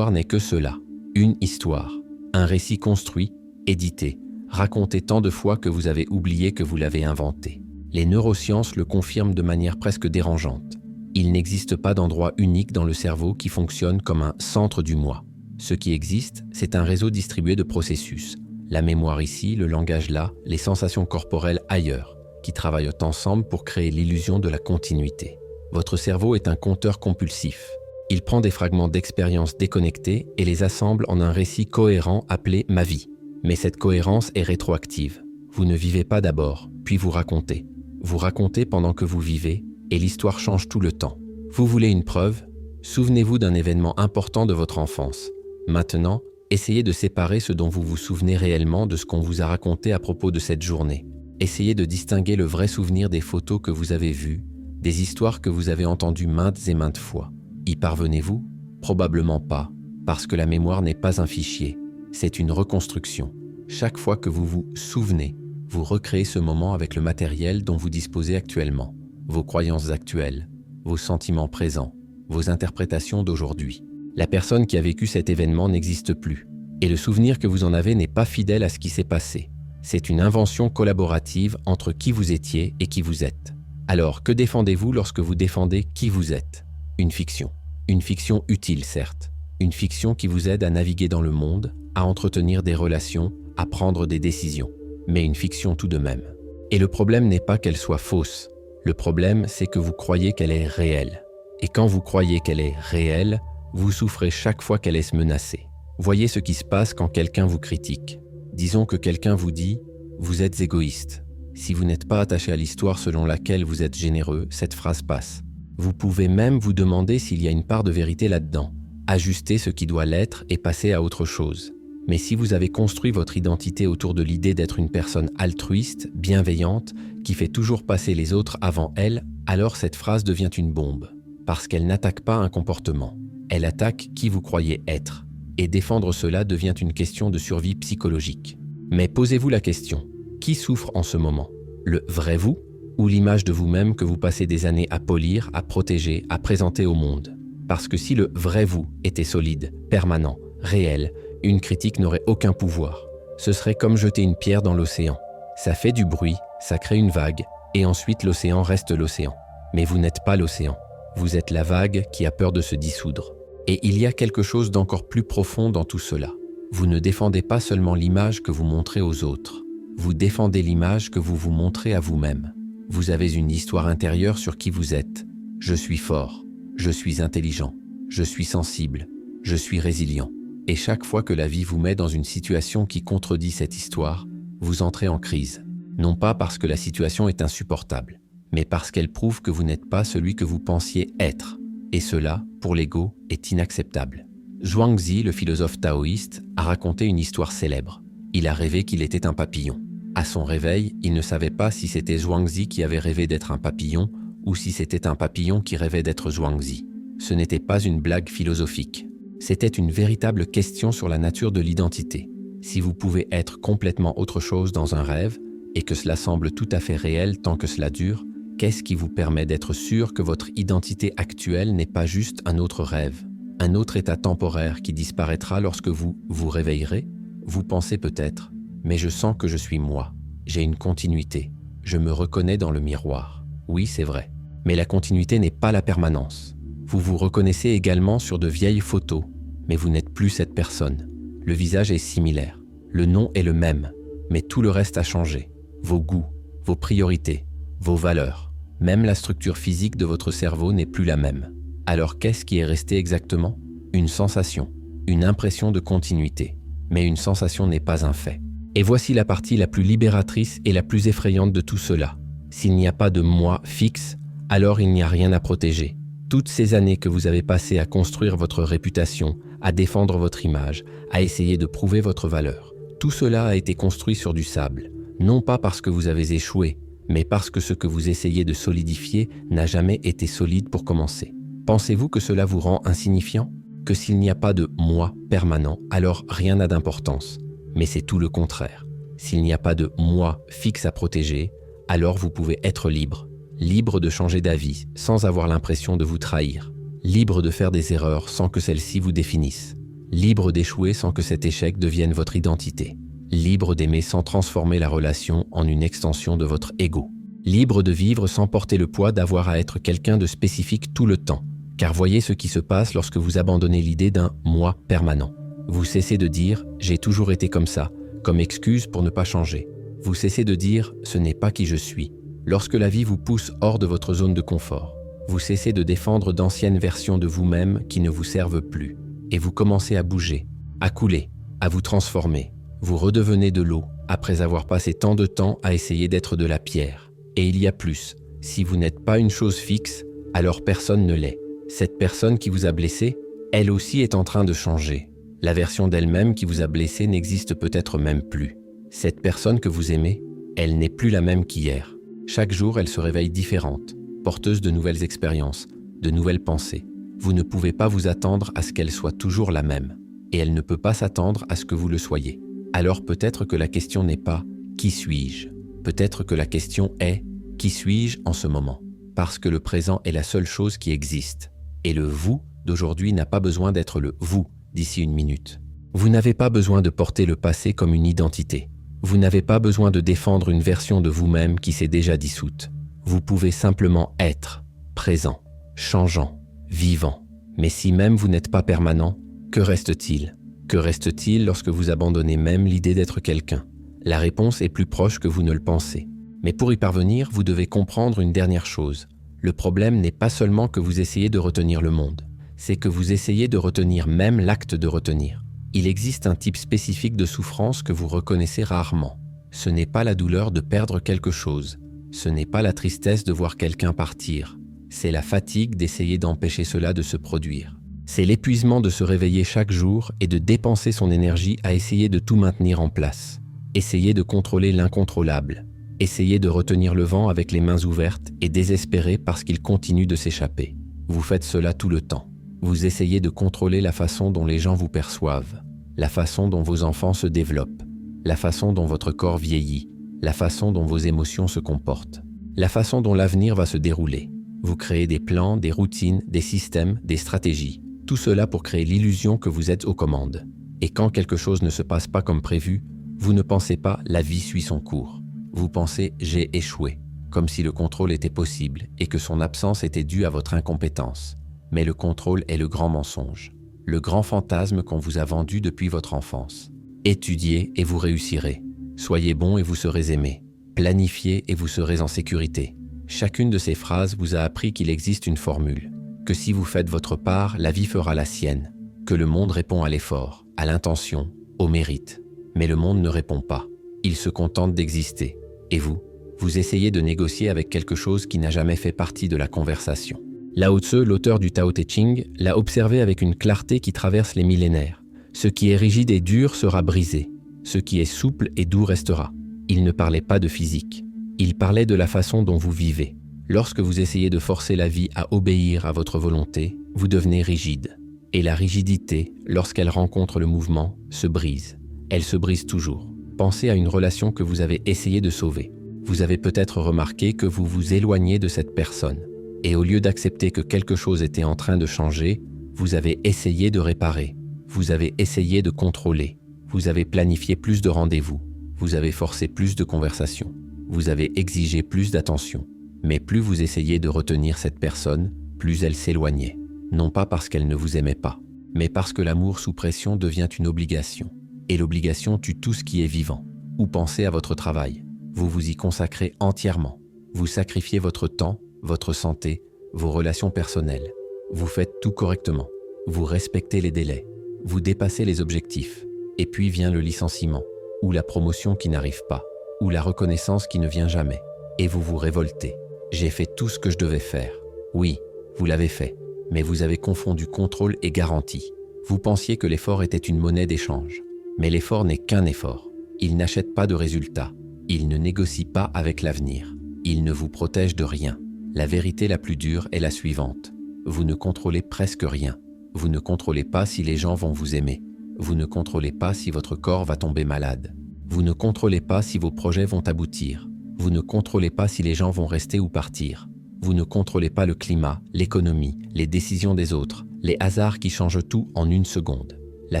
n'est que cela, une histoire, un récit construit, édité, raconté tant de fois que vous avez oublié que vous l'avez inventé. Les neurosciences le confirment de manière presque dérangeante. Il n'existe pas d'endroit unique dans le cerveau qui fonctionne comme un centre du moi. Ce qui existe, c'est un réseau distribué de processus. La mémoire ici, le langage là, les sensations corporelles ailleurs, qui travaillent ensemble pour créer l'illusion de la continuité. Votre cerveau est un compteur compulsif. Il prend des fragments d'expériences déconnectées et les assemble en un récit cohérent appelé « ma vie ». Mais cette cohérence est rétroactive. Vous ne vivez pas d'abord, puis vous racontez. Vous racontez pendant que vous vivez, et l'histoire change tout le temps. Vous voulez une preuve? Souvenez-vous d'un événement important de votre enfance. Maintenant, essayez de séparer ce dont vous vous souvenez réellement de ce qu'on vous a raconté à propos de cette journée. Essayez de distinguer le vrai souvenir des photos que vous avez vues, des histoires que vous avez entendues maintes et maintes fois. Y parvenez-vous? Probablement pas, parce que la mémoire n'est pas un fichier, c'est une reconstruction. Chaque fois que vous vous souvenez, vous recréez ce moment avec le matériel dont vous disposez actuellement, vos croyances actuelles, vos sentiments présents, vos interprétations d'aujourd'hui. La personne qui a vécu cet événement n'existe plus, et le souvenir que vous en avez n'est pas fidèle à ce qui s'est passé. C'est une invention collaborative entre qui vous étiez et qui vous êtes. Alors, que défendez-vous lorsque vous défendez qui vous êtes? Une fiction. Une fiction utile, certes. Une fiction qui vous aide à naviguer dans le monde, à entretenir des relations, à prendre des décisions. Mais une fiction tout de même. Et le problème n'est pas qu'elle soit fausse. Le problème, c'est que vous croyez qu'elle est réelle. Et quand vous croyez qu'elle est réelle, vous souffrez chaque fois qu'elle est menacée. Voyez ce qui se passe quand quelqu'un vous critique. Disons que quelqu'un vous dit « vous êtes égoïste ». Si vous n'êtes pas attaché à l'histoire selon laquelle vous êtes généreux, cette phrase passe. Vous pouvez même vous demander s'il y a une part de vérité là-dedans. Ajuster ce qui doit l'être et passer à autre chose. Mais si vous avez construit votre identité autour de l'idée d'être une personne altruiste, bienveillante, qui fait toujours passer les autres avant elle, alors cette phrase devient une bombe. Parce qu'elle n'attaque pas un comportement. Elle attaque qui vous croyez être. Et défendre cela devient une question de survie psychologique. Mais posez-vous la question, qui souffre en ce moment? Le vrai vous ou l'image de vous-même que vous passez des années à polir, à protéger, à présenter au monde? Parce que si le vrai vous était solide, permanent, réel, une critique n'aurait aucun pouvoir. Ce serait comme jeter une pierre dans l'océan. Ça fait du bruit, ça crée une vague, et ensuite l'océan reste l'océan. Mais vous n'êtes pas l'océan. Vous êtes la vague qui a peur de se dissoudre. Et il y a quelque chose d'encore plus profond dans tout cela. Vous ne défendez pas seulement l'image que vous montrez aux autres. Vous défendez l'image que vous vous montrez à vous-même. Vous avez une histoire intérieure sur qui vous êtes. Je suis fort, je suis intelligent, je suis sensible, je suis résilient. Et chaque fois que la vie vous met dans une situation qui contredit cette histoire, vous entrez en crise. Non pas parce que la situation est insupportable, mais parce qu'elle prouve que vous n'êtes pas celui que vous pensiez être. Et cela, pour l'ego, est inacceptable. Zhuangzi, le philosophe taoïste, a raconté une histoire célèbre. Il a rêvé qu'il était un papillon. À son réveil, il ne savait pas si c'était Zhuangzi qui avait rêvé d'être un papillon ou si c'était un papillon qui rêvait d'être Zhuangzi. Ce n'était pas une blague philosophique. C'était une véritable question sur la nature de l'identité. Si vous pouvez être complètement autre chose dans un rêve et que cela semble tout à fait réel tant que cela dure, qu'est-ce qui vous permet d'être sûr que votre identité actuelle n'est pas juste un autre rêve, un autre état temporaire qui disparaîtra lorsque vous vous réveillerez? Vous pensez peut-être, mais je sens que je suis moi, j'ai une continuité, je me reconnais dans le miroir. Oui, c'est vrai, mais la continuité n'est pas la permanence. Vous vous reconnaissez également sur de vieilles photos, mais vous n'êtes plus cette personne. Le visage est similaire, le nom est le même, mais tout le reste a changé. Vos goûts, vos priorités, vos valeurs, même la structure physique de votre cerveau n'est plus la même. Alors qu'est-ce qui est resté exactement? Une sensation, une impression de continuité. Mais une sensation n'est pas un fait. Et voici la partie la plus libératrice et la plus effrayante de tout cela. S'il n'y a pas de moi fixe, alors il n'y a rien à protéger. Toutes ces années que vous avez passées à construire votre réputation, à défendre votre image, à essayer de prouver votre valeur, tout cela a été construit sur du sable. Non pas parce que vous avez échoué, mais parce que ce que vous essayez de solidifier n'a jamais été solide pour commencer. Pensez-vous que cela vous rend insignifiant? Que s'il n'y a pas de « moi » permanent, alors rien n'a d'importance. Mais c'est tout le contraire. S'il n'y a pas de « moi » fixe à protéger, alors vous pouvez être libre. Libre de changer d'avis sans avoir l'impression de vous trahir. Libre de faire des erreurs sans que celles-ci vous définissent. Libre d'échouer sans que cet échec devienne votre identité. Libre d'aimer sans transformer la relation en une extension de votre ego. Libre de vivre sans porter le poids d'avoir à être quelqu'un de spécifique tout le temps. Car voyez ce qui se passe lorsque vous abandonnez l'idée d'un « moi » permanent. Vous cessez de dire « j'ai toujours été comme ça » comme excuse pour ne pas changer. Vous cessez de dire « ce n'est pas qui je suis ». Lorsque la vie vous pousse hors de votre zone de confort, vous cessez de défendre d'anciennes versions de vous-même qui ne vous servent plus. Et vous commencez à bouger, à couler, à vous transformer. Vous redevenez de l'eau après avoir passé tant de temps à essayer d'être de la pierre. Et il y a plus. Si vous n'êtes pas une chose fixe, alors personne ne l'est. Cette personne qui vous a blessé, elle aussi est en train de changer. La version d'elle-même qui vous a blessé n'existe peut-être même plus. Cette personne que vous aimez, elle n'est plus la même qu'hier. Chaque jour, elle se réveille différente, porteuse de nouvelles expériences, de nouvelles pensées. Vous ne pouvez pas vous attendre à ce qu'elle soit toujours la même. Et elle ne peut pas s'attendre à ce que vous le soyez. Alors peut-être que la question n'est pas « qui suis-je » Peut-être que la question est « qui suis-je en ce moment ?» Parce que le présent est la seule chose qui existe. Et le « vous » d'aujourd'hui n'a pas besoin d'être le « vous » d'ici une minute. Vous n'avez pas besoin de porter le passé comme une identité. Vous n'avez pas besoin de défendre une version de vous-même qui s'est déjà dissoute. Vous pouvez simplement être, présent, changeant, vivant. Mais si même vous n'êtes pas permanent, que reste-t-il? Que reste-t-il lorsque vous abandonnez même l'idée d'être quelqu'un? La réponse est plus proche que vous ne le pensez. Mais pour y parvenir, vous devez comprendre une dernière chose. Le problème n'est pas seulement que vous essayez de retenir le monde, c'est que vous essayez de retenir même l'acte de retenir. Il existe un type spécifique de souffrance que vous reconnaissez rarement. Ce n'est pas la douleur de perdre quelque chose, ce n'est pas la tristesse de voir quelqu'un partir, c'est la fatigue d'essayer d'empêcher cela de se produire. C'est l'épuisement de se réveiller chaque jour et de dépenser son énergie à essayer de tout maintenir en place. Essayer de contrôler l'incontrôlable. Essayer de retenir le vent avec les mains ouvertes et désespéré parce qu'il continue de s'échapper. Vous faites cela tout le temps. Vous essayez de contrôler la façon dont les gens vous perçoivent, la façon dont vos enfants se développent, la façon dont votre corps vieillit, la façon dont vos émotions se comportent, la façon dont l'avenir va se dérouler. Vous créez des plans, des routines, des systèmes, des stratégies. Tout cela pour créer l'illusion que vous êtes aux commandes. Et quand quelque chose ne se passe pas comme prévu, vous ne pensez pas « la vie suit son cours ». Vous pensez « j'ai échoué », comme si le contrôle était possible et que son absence était due à votre incompétence. Mais le contrôle est le grand mensonge, le grand fantasme qu'on vous a vendu depuis votre enfance. Étudiez et vous réussirez. Soyez bon et vous serez aimé. Planifiez et vous serez en sécurité. Chacune de ces phrases vous a appris qu'il existe une formule. Que si vous faites votre part, la vie fera la sienne. Que le monde répond à l'effort, à l'intention, au mérite. Mais le monde ne répond pas. Il se contente d'exister. Et vous essayez de négocier avec quelque chose qui n'a jamais fait partie de la conversation. Lao Tse, l'auteur du Tao Te Ching, l'a observé avec une clarté qui traverse les millénaires. Ce qui est rigide et dur sera brisé. Ce qui est souple et doux restera. Il ne parlait pas de physique. Il parlait de la façon dont vous vivez. Lorsque vous essayez de forcer la vie à obéir à votre volonté, vous devenez rigide. Et la rigidité, lorsqu'elle rencontre le mouvement, se brise. Elle se brise toujours. Pensez à une relation que vous avez essayé de sauver. Vous avez peut-être remarqué que vous vous éloignez de cette personne. Et au lieu d'accepter que quelque chose était en train de changer, vous avez essayé de réparer. Vous avez essayé de contrôler. Vous avez planifié plus de rendez-vous. Vous avez forcé plus de conversations. Vous avez exigé plus d'attention. Mais plus vous essayez de retenir cette personne, plus elle s'éloignait. Non pas parce qu'elle ne vous aimait pas, mais parce que l'amour sous pression devient une obligation. Et l'obligation tue tout ce qui est vivant. Ou pensez à votre travail. Vous vous y consacrez entièrement. Vous sacrifiez votre temps, votre santé, vos relations personnelles. Vous faites tout correctement. Vous respectez les délais. Vous dépassez les objectifs. Et puis vient le licenciement, ou la promotion qui n'arrive pas, ou la reconnaissance qui ne vient jamais. Et vous vous révoltez. J'ai fait tout ce que je devais faire. Oui, vous l'avez fait, mais vous avez confondu contrôle et garantie. Vous pensiez que l'effort était une monnaie d'échange. Mais l'effort n'est qu'un effort. Il n'achète pas de résultat. Il ne négocie pas avec l'avenir. Il ne vous protège de rien. La vérité la plus dure est la suivante. Vous ne contrôlez presque rien. Vous ne contrôlez pas si les gens vont vous aimer. Vous ne contrôlez pas si votre corps va tomber malade. Vous ne contrôlez pas si vos projets vont aboutir. Vous ne contrôlez pas si les gens vont rester ou partir. Vous ne contrôlez pas le climat, l'économie, les décisions des autres, les hasards qui changent tout en une seconde. La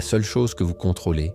seule chose que vous contrôlez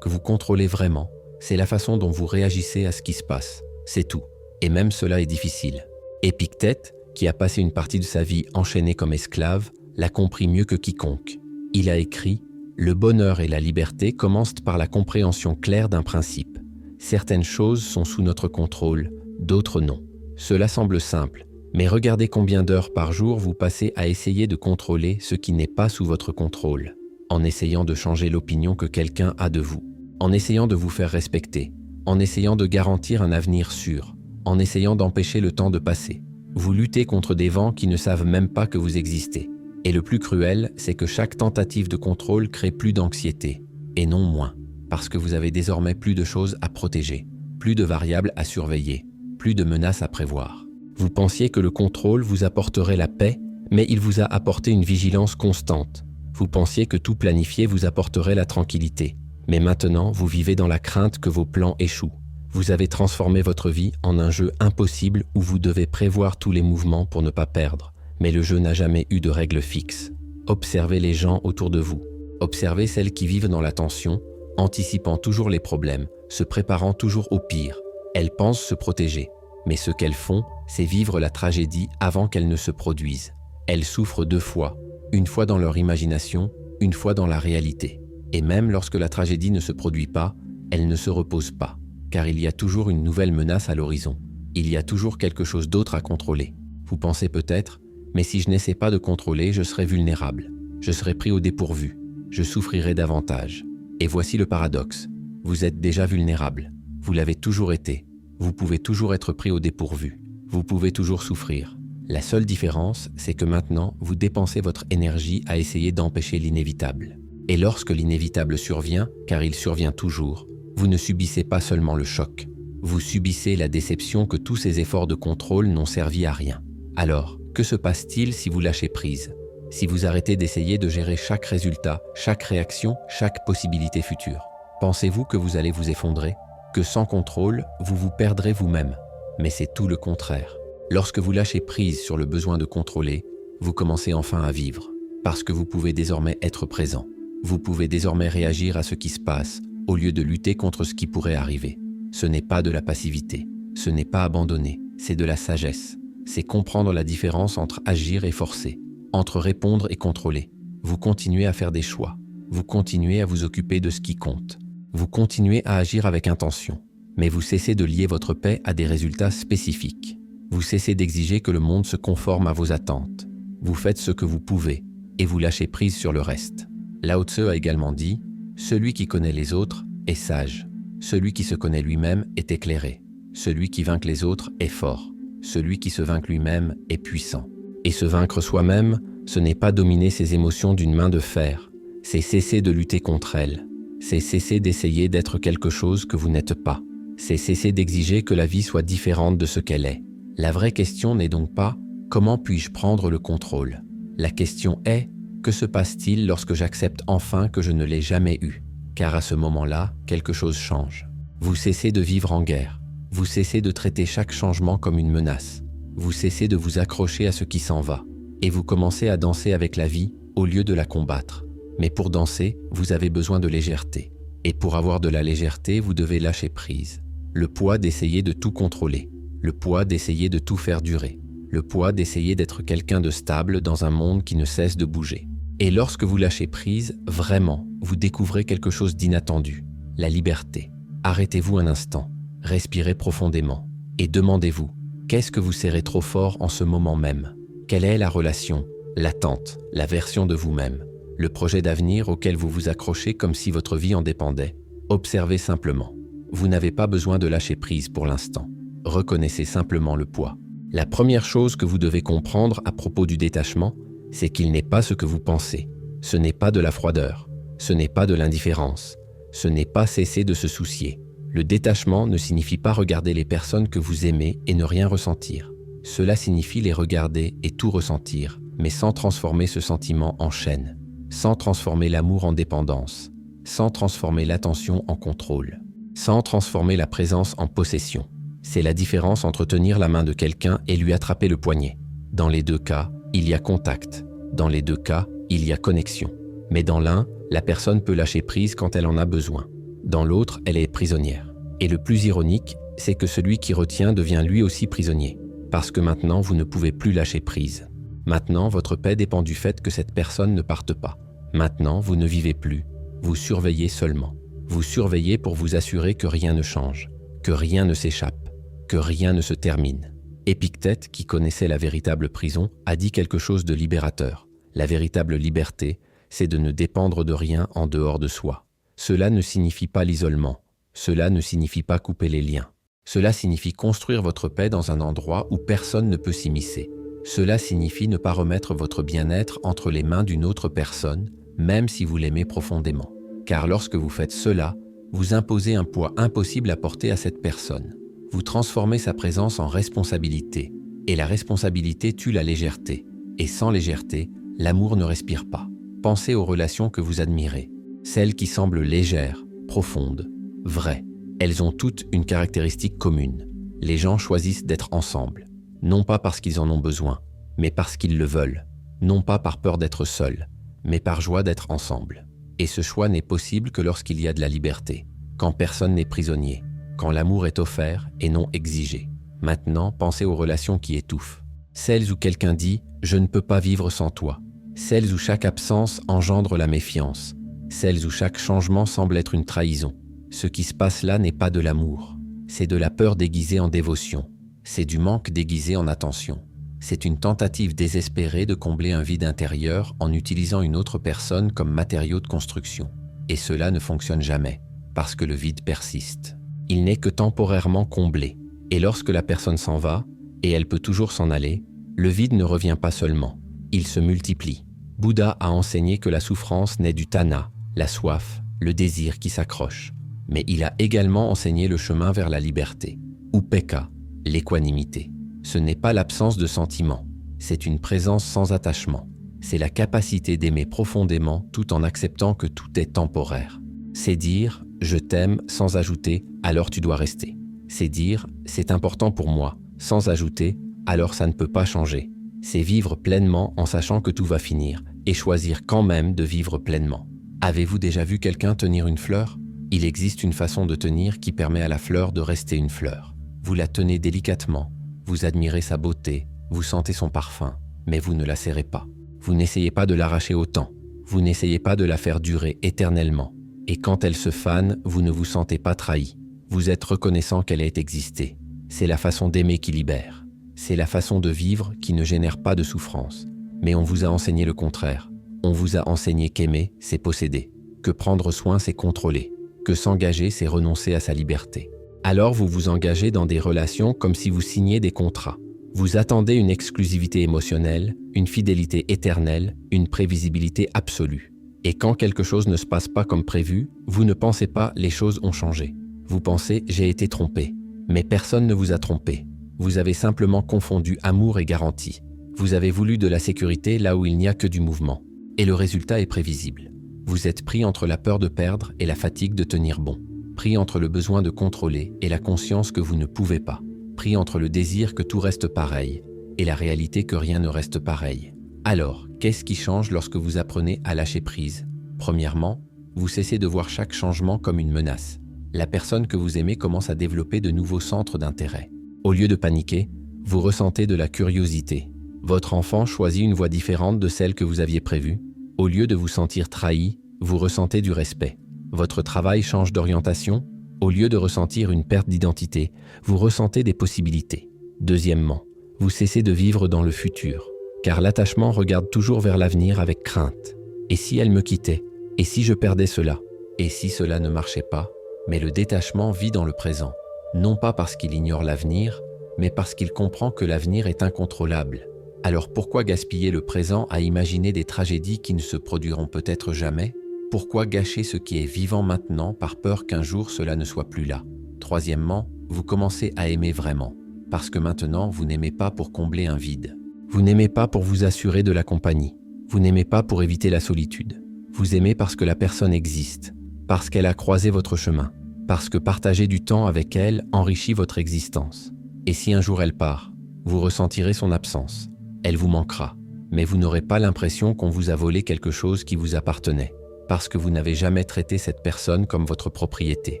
vraiment, c'est la façon dont vous réagissez à ce qui se passe. C'est tout. Et même cela est difficile. Épictète, qui a passé une partie de sa vie enchaîné comme esclave, l'a compris mieux que quiconque. Il a écrit « Le bonheur et la liberté commencent par la compréhension claire d'un principe. Certaines choses sont sous notre contrôle, d'autres non. Cela semble simple, mais regardez combien d'heures par jour vous passez à essayer de contrôler ce qui n'est pas sous votre contrôle, en essayant de changer l'opinion que quelqu'un a de vous, en essayant de vous faire respecter, en essayant de garantir un avenir sûr, en essayant d'empêcher le temps de passer. Vous luttez contre des vents qui ne savent même pas que vous existez. Et le plus cruel, c'est que chaque tentative de contrôle crée plus d'anxiété, et non moins, parce que vous avez désormais plus de choses à protéger, plus de variables à surveiller, plus de menaces à prévoir. Vous pensiez que le contrôle vous apporterait la paix, mais il vous a apporté une vigilance constante. Vous pensiez que tout planifié vous apporterait la tranquillité, mais maintenant vous vivez dans la crainte que vos plans échouent. Vous avez transformé votre vie en un jeu impossible où vous devez prévoir tous les mouvements pour ne pas perdre. Mais le jeu n'a jamais eu de règles fixes. Observez les gens autour de vous. Observez celles qui vivent dans la tension, anticipant toujours les problèmes, se préparant toujours au pire. Elles pensent se protéger, mais ce qu'elles font, c'est vivre la tragédie avant qu'elle ne se produise. Elles souffrent deux fois, une fois dans leur imagination, une fois dans la réalité. Et même lorsque la tragédie ne se produit pas, elles ne se reposent pas, car il y a toujours une nouvelle menace à l'horizon. Il y a toujours quelque chose d'autre à contrôler. Vous pensez peut-être, mais si je n'essaie pas de contrôler, je serai vulnérable. Je serai pris au dépourvu. Je souffrirai davantage. Et voici le paradoxe. Vous êtes déjà vulnérable. Vous l'avez toujours été. Vous pouvez toujours être pris au dépourvu. Vous pouvez toujours souffrir. La seule différence, c'est que maintenant, vous dépensez votre énergie à essayer d'empêcher l'inévitable. Et lorsque l'inévitable survient, car il survient toujours, vous ne subissez pas seulement le choc. Vous subissez la déception que tous ces efforts de contrôle n'ont servi à rien. Alors, que se passe-t-il si vous lâchez prise? Si vous arrêtez d'essayer de gérer chaque résultat, chaque réaction, chaque possibilité future? Pensez-vous que vous allez vous effondrer? Que sans contrôle, vous vous perdrez vous-même? Mais c'est tout le contraire. Lorsque vous lâchez prise sur le besoin de contrôler, vous commencez enfin à vivre. Parce que vous pouvez désormais être présent. Vous pouvez désormais réagir à ce qui se passe, au lieu de lutter contre ce qui pourrait arriver. Ce n'est pas de la passivité. Ce n'est pas abandonner. C'est de la sagesse. C'est comprendre la différence entre agir et forcer, entre répondre et contrôler. Vous continuez à faire des choix. Vous continuez à vous occuper de ce qui compte. Vous continuez à agir avec intention. Mais vous cessez de lier votre paix à des résultats spécifiques. Vous cessez d'exiger que le monde se conforme à vos attentes. Vous faites ce que vous pouvez et vous lâchez prise sur le reste. Lao Tse a également dit « Celui qui connaît les autres est sage. Celui qui se connaît lui-même est éclairé. Celui qui vainc les autres est fort. Celui qui se vainc lui-même est puissant. » Et se vaincre soi-même, ce n'est pas dominer ses émotions d'une main de fer. C'est cesser de lutter contre elles. C'est cesser d'essayer d'être quelque chose que vous n'êtes pas. C'est cesser d'exiger que la vie soit différente de ce qu'elle est. La vraie question n'est donc pas « Comment puis-je prendre le contrôle ?» La question est « Que se passe-t-il lorsque j'accepte enfin que je ne l'ai jamais eu ?» Car à ce moment-là, quelque chose change. Vous cessez de vivre en guerre. Vous cessez de traiter chaque changement comme une menace. Vous cessez de vous accrocher à ce qui s'en va. Et vous commencez à danser avec la vie au lieu de la combattre. Mais pour danser, vous avez besoin de légèreté. Et pour avoir de la légèreté, vous devez lâcher prise. Le poids d'essayer de tout contrôler. Le poids d'essayer de tout faire durer. Le poids d'essayer d'être quelqu'un de stable dans un monde qui ne cesse de bouger. Et lorsque vous lâchez prise, vraiment, vous découvrez quelque chose d'inattendu. La liberté. Arrêtez-vous un instant. Respirez profondément. Et demandez-vous, qu'est-ce que vous serrez trop fort en ce moment même? Quelle est la relation, l'attente, la version de vous-même? Le projet d'avenir auquel vous vous accrochez comme si votre vie en dépendait? Observez simplement. Vous n'avez pas besoin de lâcher prise pour l'instant. Reconnaissez simplement le poids. La première chose que vous devez comprendre à propos du détachement, c'est qu'il n'est pas ce que vous pensez. Ce n'est pas de la froideur. Ce n'est pas de l'indifférence. Ce n'est pas cesser de se soucier. Le détachement ne signifie pas regarder les personnes que vous aimez et ne rien ressentir. Cela signifie les regarder et tout ressentir, mais sans transformer ce sentiment en chaîne, sans transformer l'amour en dépendance, sans transformer l'attention en contrôle, sans transformer la présence en possession. C'est la différence entre tenir la main de quelqu'un et lui attraper le poignet. Dans les deux cas, il y a contact. Dans les deux cas, il y a connexion. Mais dans l'un, la personne peut lâcher prise quand elle en a besoin. Dans l'autre, elle est prisonnière. Et le plus ironique, c'est que celui qui retient devient lui aussi prisonnier. Parce que maintenant, vous ne pouvez plus lâcher prise. Maintenant, votre paix dépend du fait que cette personne ne parte pas. Maintenant, vous ne vivez plus. Vous surveillez seulement. Vous surveillez pour vous assurer que rien ne change, que rien ne s'échappe, que rien ne se termine. Épictète, qui connaissait la véritable prison, a dit quelque chose de libérateur. La véritable liberté, c'est de ne dépendre de rien en dehors de soi. Cela ne signifie pas l'isolement. Cela ne signifie pas couper les liens. Cela signifie construire votre paix dans un endroit où personne ne peut s'immiscer. Cela signifie ne pas remettre votre bien-être entre les mains d'une autre personne, même si vous l'aimez profondément. Car lorsque vous faites cela, vous imposez un poids impossible à porter à cette personne. Vous transformez sa présence en responsabilité. Et la responsabilité tue la légèreté. Et sans légèreté, l'amour ne respire pas. Pensez aux relations que vous admirez. Celles qui semblent légères, profondes, vraies. Elles ont toutes une caractéristique commune. Les gens choisissent d'être ensemble. Non pas parce qu'ils en ont besoin, mais parce qu'ils le veulent. Non pas par peur d'être seuls, mais par joie d'être ensemble. Et ce choix n'est possible que lorsqu'il y a de la liberté, quand personne n'est prisonnier, quand l'amour est offert et non exigé. Maintenant, pensez aux relations qui étouffent. Celles où quelqu'un dit « je ne peux pas vivre sans toi ». Celles où chaque absence engendre la méfiance. Celles où chaque changement semble être une trahison. Ce qui se passe là n'est pas de l'amour, c'est de la peur déguisée en dévotion. C'est du manque déguisé en attention. C'est une tentative désespérée de combler un vide intérieur en utilisant une autre personne comme matériau de construction. Et cela ne fonctionne jamais, parce que le vide persiste. Il n'est que temporairement comblé. Et lorsque la personne s'en va, et elle peut toujours s'en aller, le vide ne revient pas seulement, il se multiplie. Bouddha a enseigné que la souffrance naît du tanha, la soif, le désir qui s'accroche. Mais il a également enseigné le chemin vers la liberté, upekkha, l'équanimité. Ce n'est pas l'absence de sentiments, c'est une présence sans attachement. C'est la capacité d'aimer profondément tout en acceptant que tout est temporaire. C'est dire « je t'aime » sans ajouter « alors tu dois rester ». C'est dire « c'est important pour moi » sans ajouter « alors ça ne peut pas changer ». C'est vivre pleinement en sachant que tout va finir et choisir quand même de vivre pleinement. Avez-vous déjà vu quelqu'un tenir une fleur? Il existe une façon de tenir qui permet à la fleur de rester une fleur. Vous la tenez délicatement, vous admirez sa beauté, vous sentez son parfum, mais vous ne la serrez pas. Vous n'essayez pas de l'arracher au temps, vous n'essayez pas de la faire durer éternellement. Et quand elle se fane, vous ne vous sentez pas trahi. Vous êtes reconnaissant qu'elle ait existé. C'est la façon d'aimer qui libère. C'est la façon de vivre qui ne génère pas de souffrance. Mais on vous a enseigné le contraire. On vous a enseigné qu'aimer, c'est posséder, que prendre soin, c'est contrôler, que s'engager, c'est renoncer à sa liberté. Alors vous vous engagez dans des relations comme si vous signiez des contrats. Vous attendez une exclusivité émotionnelle, une fidélité éternelle, une prévisibilité absolue. Et quand quelque chose ne se passe pas comme prévu, vous ne pensez pas « les choses ont changé ». Vous pensez « j'ai été trompé ». Mais personne ne vous a trompé. Vous avez simplement confondu amour et garantie. Vous avez voulu de la sécurité là où il n'y a que du mouvement. Et le résultat est prévisible. Vous êtes pris entre la peur de perdre et la fatigue de tenir bon. Pris entre le besoin de contrôler et la conscience que vous ne pouvez pas. Pris entre le désir que tout reste pareil et la réalité que rien ne reste pareil. Alors, qu'est-ce qui change lorsque vous apprenez à lâcher prise? Premièrement, vous cessez de voir chaque changement comme une menace. La personne que vous aimez commence à développer de nouveaux centres d'intérêt. Au lieu de paniquer, vous ressentez de la curiosité. Votre enfant choisit une voie différente de celle que vous aviez prévue. Au lieu de vous sentir trahi, vous ressentez du respect. Votre travail change d'orientation. Au lieu de ressentir une perte d'identité, vous ressentez des possibilités. Deuxièmement, vous cessez de vivre dans le futur, car l'attachement regarde toujours vers l'avenir avec crainte. Et si elle me quittait? Et si je perdais cela? Et si cela ne marchait pas? Mais le détachement vit dans le présent, non pas parce qu'il ignore l'avenir, mais parce qu'il comprend que l'avenir est incontrôlable. Alors pourquoi gaspiller le présent à imaginer des tragédies qui ne se produiront peut-être jamais? Pourquoi gâcher ce qui est vivant maintenant par peur qu'un jour cela ne soit plus là? Troisièmement, vous commencez à aimer vraiment, parce que maintenant vous n'aimez pas pour combler un vide. Vous n'aimez pas pour vous assurer de la compagnie. Vous n'aimez pas pour éviter la solitude. Vous aimez parce que la personne existe, parce qu'elle a croisé votre chemin, parce que partager du temps avec elle enrichit votre existence. Et si un jour elle part, vous ressentirez son absence. Elle vous manquera, mais vous n'aurez pas l'impression qu'on vous a volé quelque chose qui vous appartenait, parce que vous n'avez jamais traité cette personne comme votre propriété.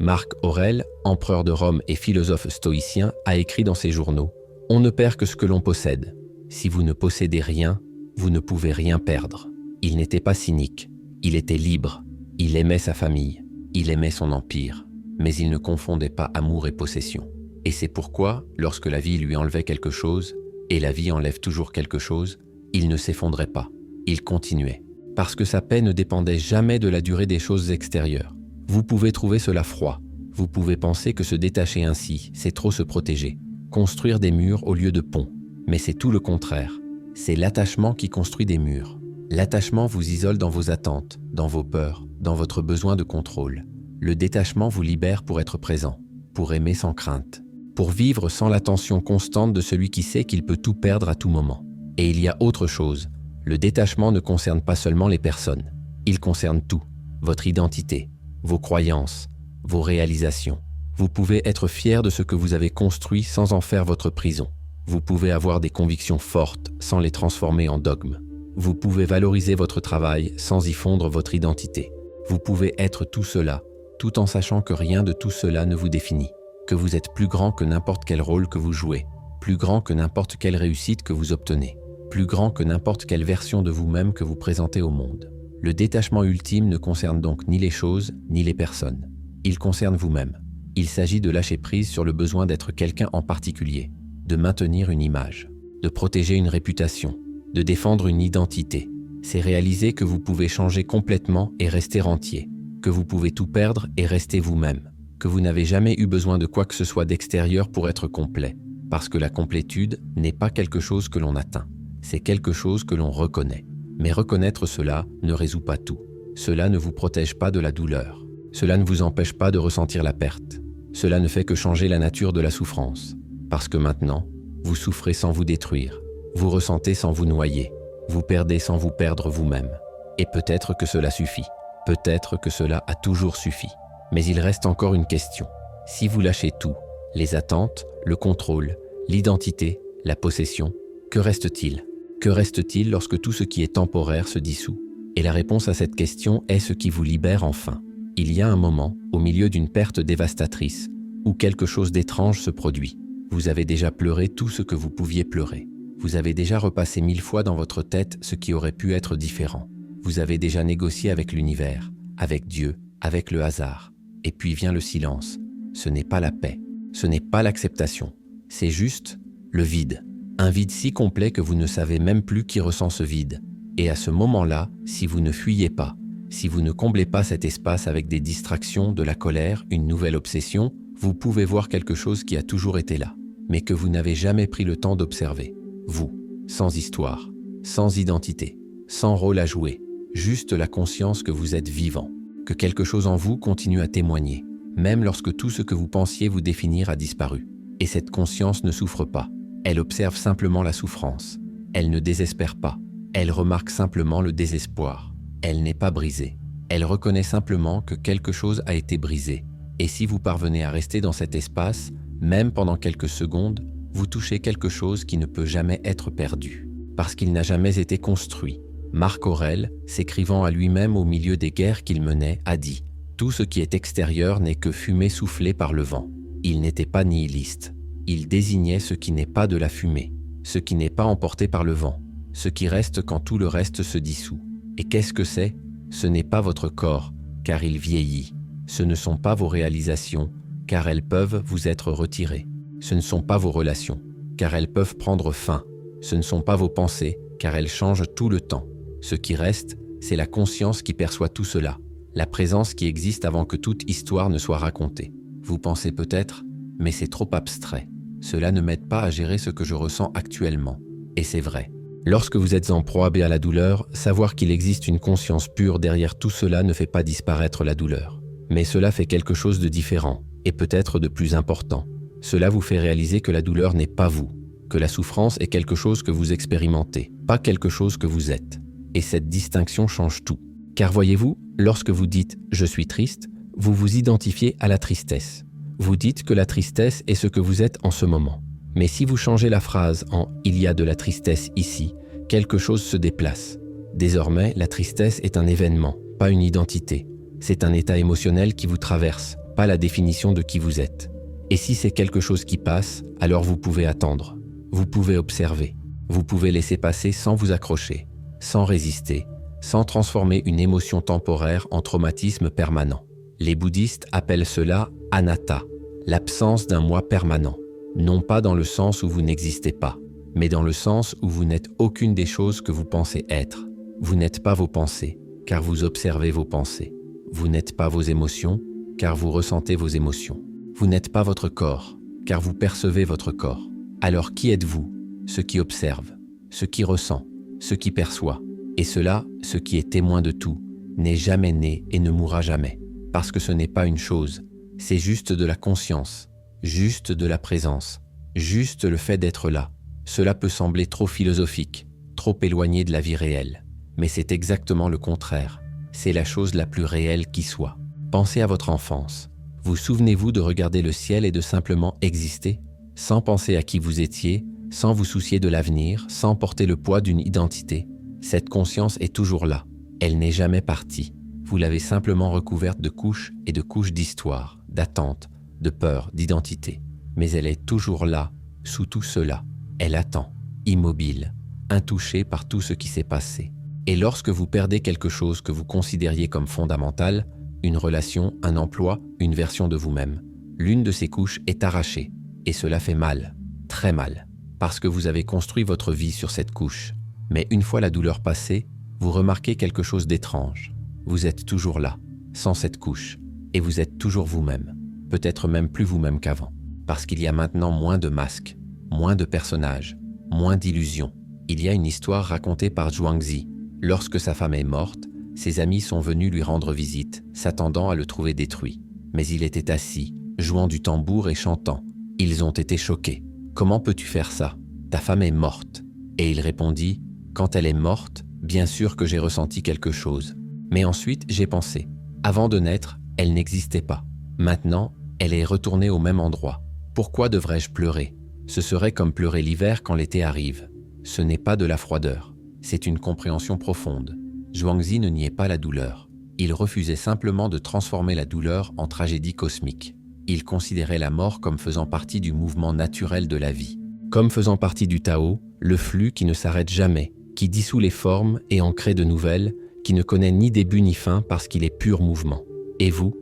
Marc Aurèle, empereur de Rome et philosophe stoïcien, a écrit dans ses journaux « On ne perd que ce que l'on possède. Si vous ne possédez rien, vous ne pouvez rien perdre. » Il n'était pas cynique, il était libre, il aimait sa famille, il aimait son empire, mais il ne confondait pas amour et possession. Et c'est pourquoi, lorsque la vie lui enlevait quelque chose, et la vie enlève toujours quelque chose, il ne s'effondrait pas, il continuait. Parce que sa paix ne dépendait jamais de la durée des choses extérieures. Vous pouvez trouver cela froid, vous pouvez penser que se détacher ainsi, c'est trop se protéger, construire des murs au lieu de ponts. Mais c'est tout le contraire, c'est l'attachement qui construit des murs. L'attachement vous isole dans vos attentes, dans vos peurs, dans votre besoin de contrôle. Le détachement vous libère pour être présent, pour aimer sans crainte, pour vivre sans l'attention constante de celui qui sait qu'il peut tout perdre à tout moment. Et il y a autre chose, le détachement ne concerne pas seulement les personnes, il concerne tout, votre identité, vos croyances, vos réalisations. Vous pouvez être fier de ce que vous avez construit sans en faire votre prison. Vous pouvez avoir des convictions fortes sans les transformer en dogmes. Vous pouvez valoriser votre travail sans y fondre votre identité. Vous pouvez être tout cela, tout en sachant que rien de tout cela ne vous définit, que vous êtes plus grand que n'importe quel rôle que vous jouez, plus grand que n'importe quelle réussite que vous obtenez, plus grand que n'importe quelle version de vous-même que vous présentez au monde. Le détachement ultime ne concerne donc ni les choses, ni les personnes. Il concerne vous-même. Il s'agit de lâcher prise sur le besoin d'être quelqu'un en particulier, de maintenir une image, de protéger une réputation, de défendre une identité. C'est réaliser que vous pouvez changer complètement et rester entier, que vous pouvez tout perdre et rester vous-même, que vous n'avez jamais eu besoin de quoi que ce soit d'extérieur pour être complet, parce que la complétude n'est pas quelque chose que l'on atteint, c'est quelque chose que l'on reconnaît. Mais reconnaître cela ne résout pas tout. Cela ne vous protège pas de la douleur. Cela ne vous empêche pas de ressentir la perte. Cela ne fait que changer la nature de la souffrance. Parce que maintenant, vous souffrez sans vous détruire. Vous ressentez sans vous noyer. Vous perdez sans vous perdre vous-même. Et peut-être que cela suffit. Peut-être que cela a toujours suffi. Mais il reste encore une question. Si vous lâchez tout, les attentes, le contrôle, l'identité, la possession, que reste-t-il ? Que reste-t-il lorsque tout ce qui est temporaire se dissout ? Et la réponse à cette question est ce qui vous libère enfin. Il y a un moment, au milieu d'une perte dévastatrice, où quelque chose d'étrange se produit. Vous avez déjà pleuré tout ce que vous pouviez pleurer. Vous avez déjà repassé 1000 fois dans votre tête ce qui aurait pu être différent. Vous avez déjà négocié avec l'univers, avec Dieu, avec le hasard. Et puis vient le silence. Ce n'est pas la paix. Ce n'est pas l'acceptation. C'est juste le vide. Un vide si complet que vous ne savez même plus qui ressent ce vide. Et à ce moment-là, si vous ne fuyez pas, si vous ne comblez pas cet espace avec des distractions, de la colère, une nouvelle obsession, vous pouvez voir quelque chose qui a toujours été là, mais que vous n'avez jamais pris le temps d'observer. Vous, sans histoire, sans identité, sans rôle à jouer, juste la conscience que vous êtes vivant, que quelque chose en vous continue à témoigner, même lorsque tout ce que vous pensiez vous définir a disparu. Et cette conscience ne souffre pas. Elle observe simplement la souffrance. Elle ne désespère pas. Elle remarque simplement le désespoir. Elle n'est pas brisée. Elle reconnaît simplement que quelque chose a été brisé. Et si vous parvenez à rester dans cet espace, même pendant quelques secondes, vous touchez quelque chose qui ne peut jamais être perdu, parce qu'il n'a jamais été construit. Marc Aurèle, s'écrivant à lui-même au milieu des guerres qu'il menait, a dit « Tout ce qui est extérieur n'est que fumée soufflée par le vent ». Il n'était pas nihiliste. Il désignait ce qui n'est pas de la fumée, ce qui n'est pas emporté par le vent, ce qui reste quand tout le reste se dissout. Et qu'est-ce que c'est ? Ce n'est pas votre corps, car il vieillit. Ce ne sont pas vos réalisations, car elles peuvent vous être retirées. Ce ne sont pas vos relations, car elles peuvent prendre fin. Ce ne sont pas vos pensées, car elles changent tout le temps. Ce qui reste, c'est la conscience qui perçoit tout cela, la présence qui existe avant que toute histoire ne soit racontée. Vous pensez peut-être, mais c'est trop abstrait. Cela ne m'aide pas à gérer ce que je ressens actuellement. Et c'est vrai. Lorsque vous êtes en proie à la douleur, savoir qu'il existe une conscience pure derrière tout cela ne fait pas disparaître la douleur. Mais cela fait quelque chose de différent, et peut-être de plus important. Cela vous fait réaliser que la douleur n'est pas vous, que la souffrance est quelque chose que vous expérimentez, pas quelque chose que vous êtes. Et cette distinction change tout. Car voyez-vous, lorsque vous dites « je suis triste », vous vous identifiez à la tristesse. Vous dites que la tristesse est ce que vous êtes en ce moment. Mais si vous changez la phrase en « il y a de la tristesse ici », quelque chose se déplace. Désormais, la tristesse est un événement, pas une identité. C'est un état émotionnel qui vous traverse, pas la définition de qui vous êtes. Et si c'est quelque chose qui passe, alors vous pouvez attendre. Vous pouvez observer. Vous pouvez laisser passer sans vous accrocher, sans résister, sans transformer une émotion temporaire en traumatisme permanent. Les bouddhistes appellent cela anatta, l'absence d'un moi permanent. Non pas dans le sens où vous n'existez pas, mais dans le sens où vous n'êtes aucune des choses que vous pensez être. Vous n'êtes pas vos pensées, car vous observez vos pensées. Vous n'êtes pas vos émotions, car vous ressentez vos émotions. Vous n'êtes pas votre corps, car vous percevez votre corps. Alors qui êtes-vous ? Ce qui observe, ce qui ressent, ce qui perçoit. Et cela, ce qui est témoin de tout, n'est jamais né et ne mourra jamais. Parce que ce n'est pas une chose, c'est juste de la conscience, juste de la présence, juste le fait d'être là. Cela peut sembler trop philosophique, trop éloigné de la vie réelle. Mais c'est exactement le contraire. C'est la chose la plus réelle qui soit. Pensez à votre enfance. Vous souvenez-vous de regarder le ciel et de simplement exister, sans penser à qui vous étiez, sans vous soucier de l'avenir, sans porter le poids d'une identité? Cette conscience est toujours là. Elle n'est jamais partie. Vous l'avez simplement recouverte de couches et de couches d'histoire, d'attente, de peur, d'identité. Mais elle est toujours là, sous tout cela. Elle attend, immobile, intouchée par tout ce qui s'est passé. Et lorsque vous perdez quelque chose que vous considériez comme fondamental, une relation, un emploi, une version de vous-même, l'une de ces couches est arrachée, et cela fait mal. très mal, parce que vous avez construit votre vie sur cette couche. Mais une fois la douleur passée, vous remarquez quelque chose d'étrange. Vous êtes toujours là, sans cette couche, et vous êtes toujours vous-même, peut-être même plus vous-même qu'avant, parce qu'il y a maintenant moins de masques, moins de personnages, moins d'illusions. Il y a une histoire racontée par Zhuangzi. Lorsque sa femme est morte, ses amis sont venus lui rendre visite, s'attendant à le trouver détruit. Mais il était assis, jouant du tambour et chantant. Ils ont été choqués. « Comment peux-tu faire ça? Ta femme est morte. » Et il répondit, « Quand elle est morte, bien sûr que j'ai ressenti quelque chose. Mais ensuite, j'ai pensé. Avant de naître, elle n'existait pas. Maintenant, elle est retournée au même endroit. Pourquoi devrais-je pleurer? Ce serait comme pleurer l'hiver quand l'été arrive. Ce n'est pas de la froideur. C'est une compréhension profonde. » Zhuangzi ne niait pas la douleur. Il refusait simplement de transformer la douleur en tragédie cosmique. Il considérait la mort comme faisant partie du mouvement naturel de la vie. Comme faisant partie du Tao, le flux qui ne s'arrête jamais, qui dissout les formes et en crée de nouvelles, qui ne connaît ni début ni fin parce qu'il est pur mouvement. Et vous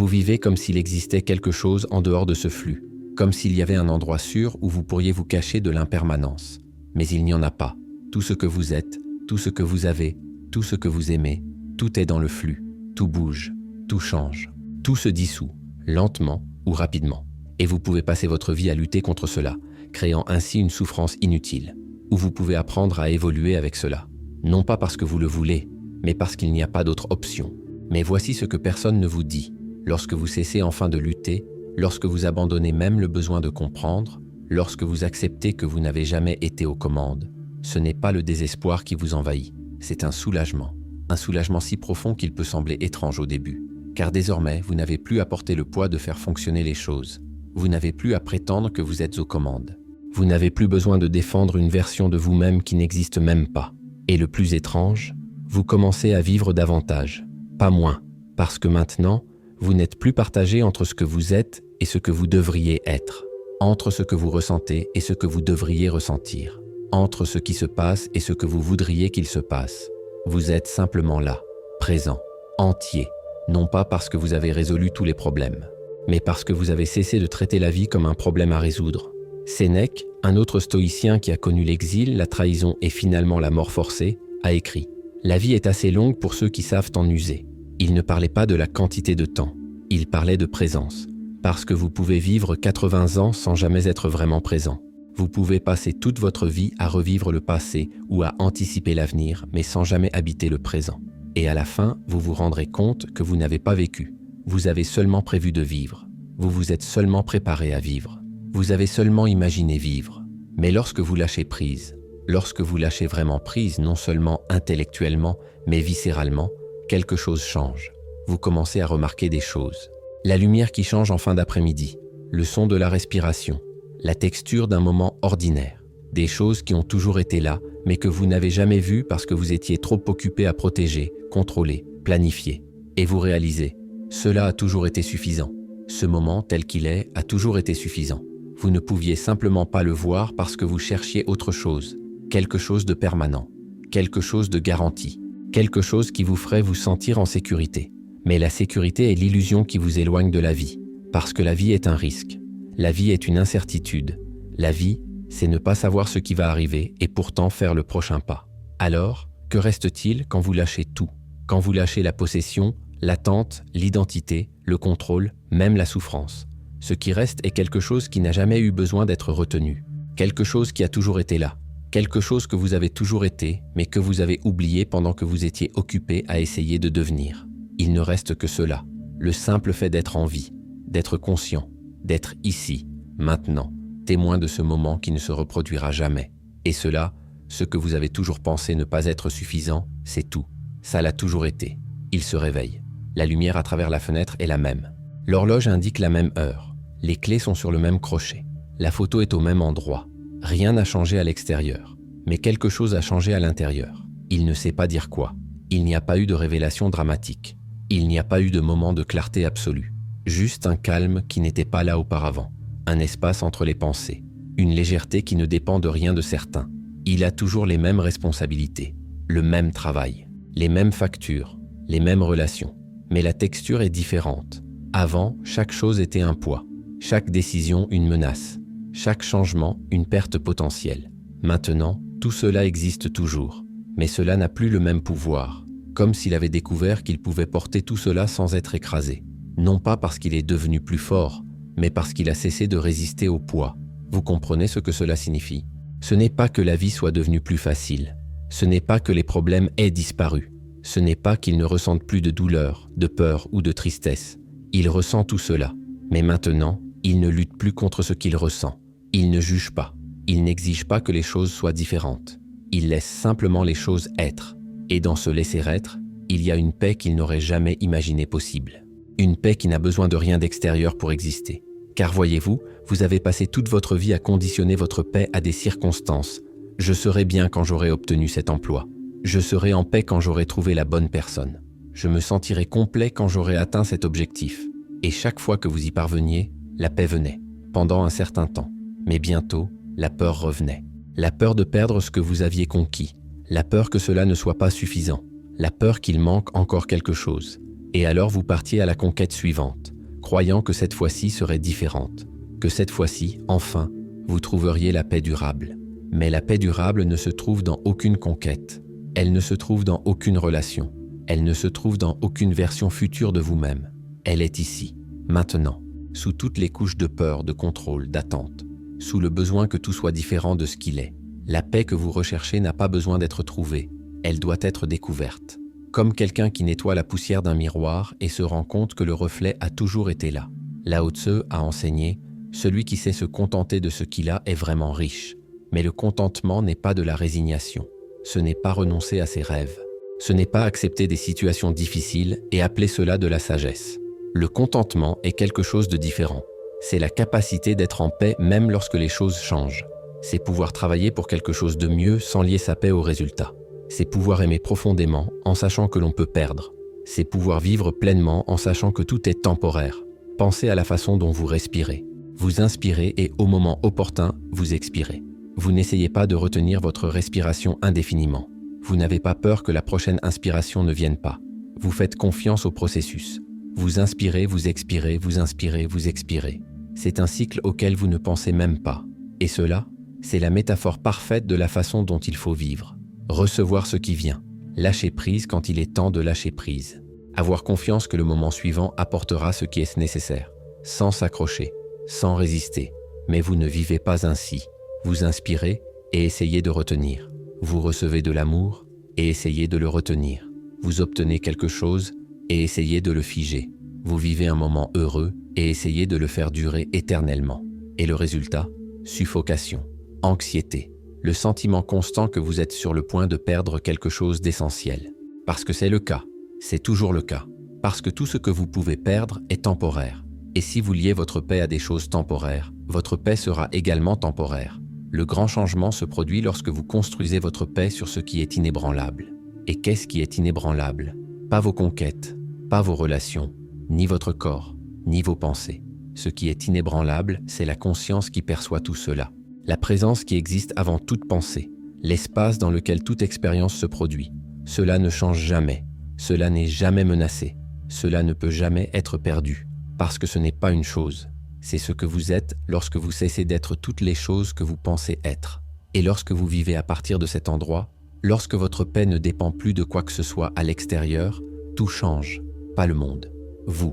vivez comme s'il existait quelque chose en dehors de ce flux, comme s'il y avait un endroit sûr où vous pourriez vous cacher de l'impermanence. Mais il n'y en a pas. Tout ce que vous êtes, tout ce que vous avez, tout ce que vous aimez, tout est dans le flux. Tout bouge, tout change, tout se dissout, lentement ou rapidement. Et vous pouvez passer votre vie à lutter contre cela, créant ainsi une souffrance inutile. Ou vous pouvez apprendre à évoluer avec cela. Non pas parce que vous le voulez, mais parce qu'il n'y a pas d'autre option. Mais voici ce que personne ne vous dit. Lorsque vous cessez enfin de lutter, lorsque vous abandonnez même le besoin de comprendre, lorsque vous acceptez que vous n'avez jamais été aux commandes, ce n'est pas le désespoir qui vous envahit, c'est un soulagement. Un soulagement si profond qu'il peut sembler étrange au début. Car désormais, vous n'avez plus à porter le poids de faire fonctionner les choses. Vous n'avez plus à prétendre que vous êtes aux commandes. Vous n'avez plus besoin de défendre une version de vous-même qui n'existe même pas. Et le plus étrange, vous commencez à vivre davantage, pas moins. Parce que maintenant, vous n'êtes plus partagé entre ce que vous êtes et ce que vous devriez être. Entre ce que vous ressentez et ce que vous devriez ressentir. Entre ce qui se passe et ce que vous voudriez qu'il se passe. Vous êtes simplement là, présent, entier, non pas parce que vous avez résolu tous les problèmes, mais parce que vous avez cessé de traiter la vie comme un problème à résoudre. Sénèque, un autre stoïcien qui a connu l'exil, la trahison et finalement la mort forcée, a écrit « La vie est assez longue pour ceux qui savent en user ». Il ne parlait pas de la quantité de temps, il parlait de présence, parce que vous pouvez vivre 80 ans sans jamais être vraiment présent. Vous pouvez passer toute votre vie à revivre le passé ou à anticiper l'avenir, mais sans jamais habiter le présent. Et à la fin, vous vous rendrez compte que vous n'avez pas vécu. Vous avez seulement prévu de vivre. Vous vous êtes seulement préparé à vivre. Vous avez seulement imaginé vivre. Mais lorsque vous lâchez prise, lorsque vous lâchez vraiment prise, non seulement intellectuellement, mais viscéralement, quelque chose change. Vous commencez à remarquer des choses. La lumière qui change en fin d'après-midi, le son de la respiration, la texture d'un moment ordinaire, des choses qui ont toujours été là, mais que vous n'avez jamais vues parce que vous étiez trop occupé à protéger, contrôler, planifier. Et vous réalisez, cela a toujours été suffisant. Ce moment tel qu'il est a toujours été suffisant. Vous ne pouviez simplement pas le voir parce que vous cherchiez autre chose, quelque chose de permanent, quelque chose de garanti, quelque chose qui vous ferait vous sentir en sécurité. Mais la sécurité est l'illusion qui vous éloigne de la vie, parce que la vie est un risque. La vie est une incertitude. La vie, c'est ne pas savoir ce qui va arriver et pourtant faire le prochain pas. Alors, que reste-t-il quand vous lâchez tout? Quand vous lâchez la possession, l'attente, l'identité, le contrôle, même la souffrance. Ce qui reste est quelque chose qui n'a jamais eu besoin d'être retenu. Quelque chose qui a toujours été là. Quelque chose que vous avez toujours été, mais que vous avez oublié pendant que vous étiez occupé à essayer de devenir. Il ne reste que cela. Le simple fait d'être en vie, d'être conscient, d'être ici, maintenant, témoin de ce moment qui ne se reproduira jamais. Et cela, ce que vous avez toujours pensé ne pas être suffisant, c'est tout. Ça l'a toujours été. Il se réveille. La lumière à travers la fenêtre est la même. L'horloge indique la même heure. Les clés sont sur le même crochet. La photo est au même endroit. Rien n'a changé à l'extérieur. Mais quelque chose a changé à l'intérieur. Il ne sait pas dire quoi. Il n'y a pas eu de révélation dramatique. Il n'y a pas eu de moment de clarté absolue. Juste un calme qui n'était pas là auparavant. Un espace entre les pensées. Une légèreté qui ne dépend de rien de certain. Il a toujours les mêmes responsabilités. Le même travail. Les mêmes factures. Les mêmes relations. Mais la texture est différente. Avant, chaque chose était un poids. Chaque décision une menace. Chaque changement, une perte potentielle. Maintenant, tout cela existe toujours, mais cela n'a plus le même pouvoir, comme s'il avait découvert qu'il pouvait porter tout cela sans être écrasé. Non pas parce qu'il est devenu plus fort, mais parce qu'il a cessé de résister au poids. Vous comprenez ce que cela signifie? Ce n'est pas que la vie soit devenue plus facile. Ce n'est pas que les problèmes aient disparu. Ce n'est pas qu'il ne ressente plus de douleur, de peur ou de tristesse. Il ressent tout cela. Mais maintenant, il ne lutte plus contre ce qu'il ressent. Il ne juge pas. Il n'exige pas que les choses soient différentes. Il laisse simplement les choses être. Et dans ce laisser être, il y a une paix qu'il n'aurait jamais imaginée possible. Une paix qui n'a besoin de rien d'extérieur pour exister. Car voyez-vous, vous avez passé toute votre vie à conditionner votre paix à des circonstances. Je serai bien quand j'aurai obtenu cet emploi. Je serai en paix quand j'aurai trouvé la bonne personne. Je me sentirai complet quand j'aurai atteint cet objectif. Et chaque fois que vous y parveniez, la paix venait, pendant un certain temps. Mais bientôt, la peur revenait. La peur de perdre ce que vous aviez conquis. La peur que cela ne soit pas suffisant. La peur qu'il manque encore quelque chose. Et alors vous partiez à la conquête suivante, croyant que cette fois-ci serait différente. Que cette fois-ci, enfin, vous trouveriez la paix durable. Mais la paix durable ne se trouve dans aucune conquête. Elle ne se trouve dans aucune relation. Elle ne se trouve dans aucune version future de vous-même. Elle est ici, maintenant, sous toutes les couches de peur, de contrôle, d'attente, sous le besoin que tout soit différent de ce qu'il est. La paix que vous recherchez n'a pas besoin d'être trouvée, elle doit être découverte. Comme quelqu'un qui nettoie la poussière d'un miroir et se rend compte que le reflet a toujours été là. Lao Tzu a enseigné, celui qui sait se contenter de ce qu'il a est vraiment riche. Mais le contentement n'est pas de la résignation. Ce n'est pas renoncer à ses rêves. Ce n'est pas accepter des situations difficiles et appeler cela de la sagesse. Le contentement est quelque chose de différent. C'est la capacité d'être en paix même lorsque les choses changent. C'est pouvoir travailler pour quelque chose de mieux sans lier sa paix au résultat. C'est pouvoir aimer profondément en sachant que l'on peut perdre. C'est pouvoir vivre pleinement en sachant que tout est temporaire. Pensez à la façon dont vous respirez. Vous inspirez et au moment opportun, vous expirez. Vous n'essayez pas de retenir votre respiration indéfiniment. Vous n'avez pas peur que la prochaine inspiration ne vienne pas. Vous faites confiance au processus. Vous inspirez, vous expirez, vous inspirez, vous expirez. C'est un cycle auquel vous ne pensez même pas. Et cela, c'est la métaphore parfaite de la façon dont il faut vivre. Recevoir ce qui vient. Lâcher prise quand il est temps de lâcher prise. Avoir confiance que le moment suivant apportera ce qui est nécessaire. Sans s'accrocher, sans résister. Mais vous ne vivez pas ainsi. Vous inspirez et essayez de retenir. Vous recevez de l'amour et essayez de le retenir. Vous obtenez quelque chose et essayez de le figer. Vous vivez un moment heureux et essayez de le faire durer éternellement. Et le résultat? Suffocation, anxiété, le sentiment constant que vous êtes sur le point de perdre quelque chose d'essentiel. Parce que c'est le cas, c'est toujours le cas. Parce que tout ce que vous pouvez perdre est temporaire. Et si vous liez votre paix à des choses temporaires, votre paix sera également temporaire. Le grand changement se produit lorsque vous construisez votre paix sur ce qui est inébranlable. Et qu'est-ce qui est inébranlable? Pas vos conquêtes, pas vos relations, ni votre corps, ni vos pensées. Ce qui est inébranlable, c'est la conscience qui perçoit tout cela. La présence qui existe avant toute pensée. L'espace dans lequel toute expérience se produit. Cela ne change jamais. Cela n'est jamais menacé. Cela ne peut jamais être perdu. Parce que ce n'est pas une chose. C'est ce que vous êtes lorsque vous cessez d'être toutes les choses que vous pensez être. Et lorsque vous vivez à partir de cet endroit, lorsque votre paix ne dépend plus de quoi que ce soit à l'extérieur, tout change, pas le monde. Vous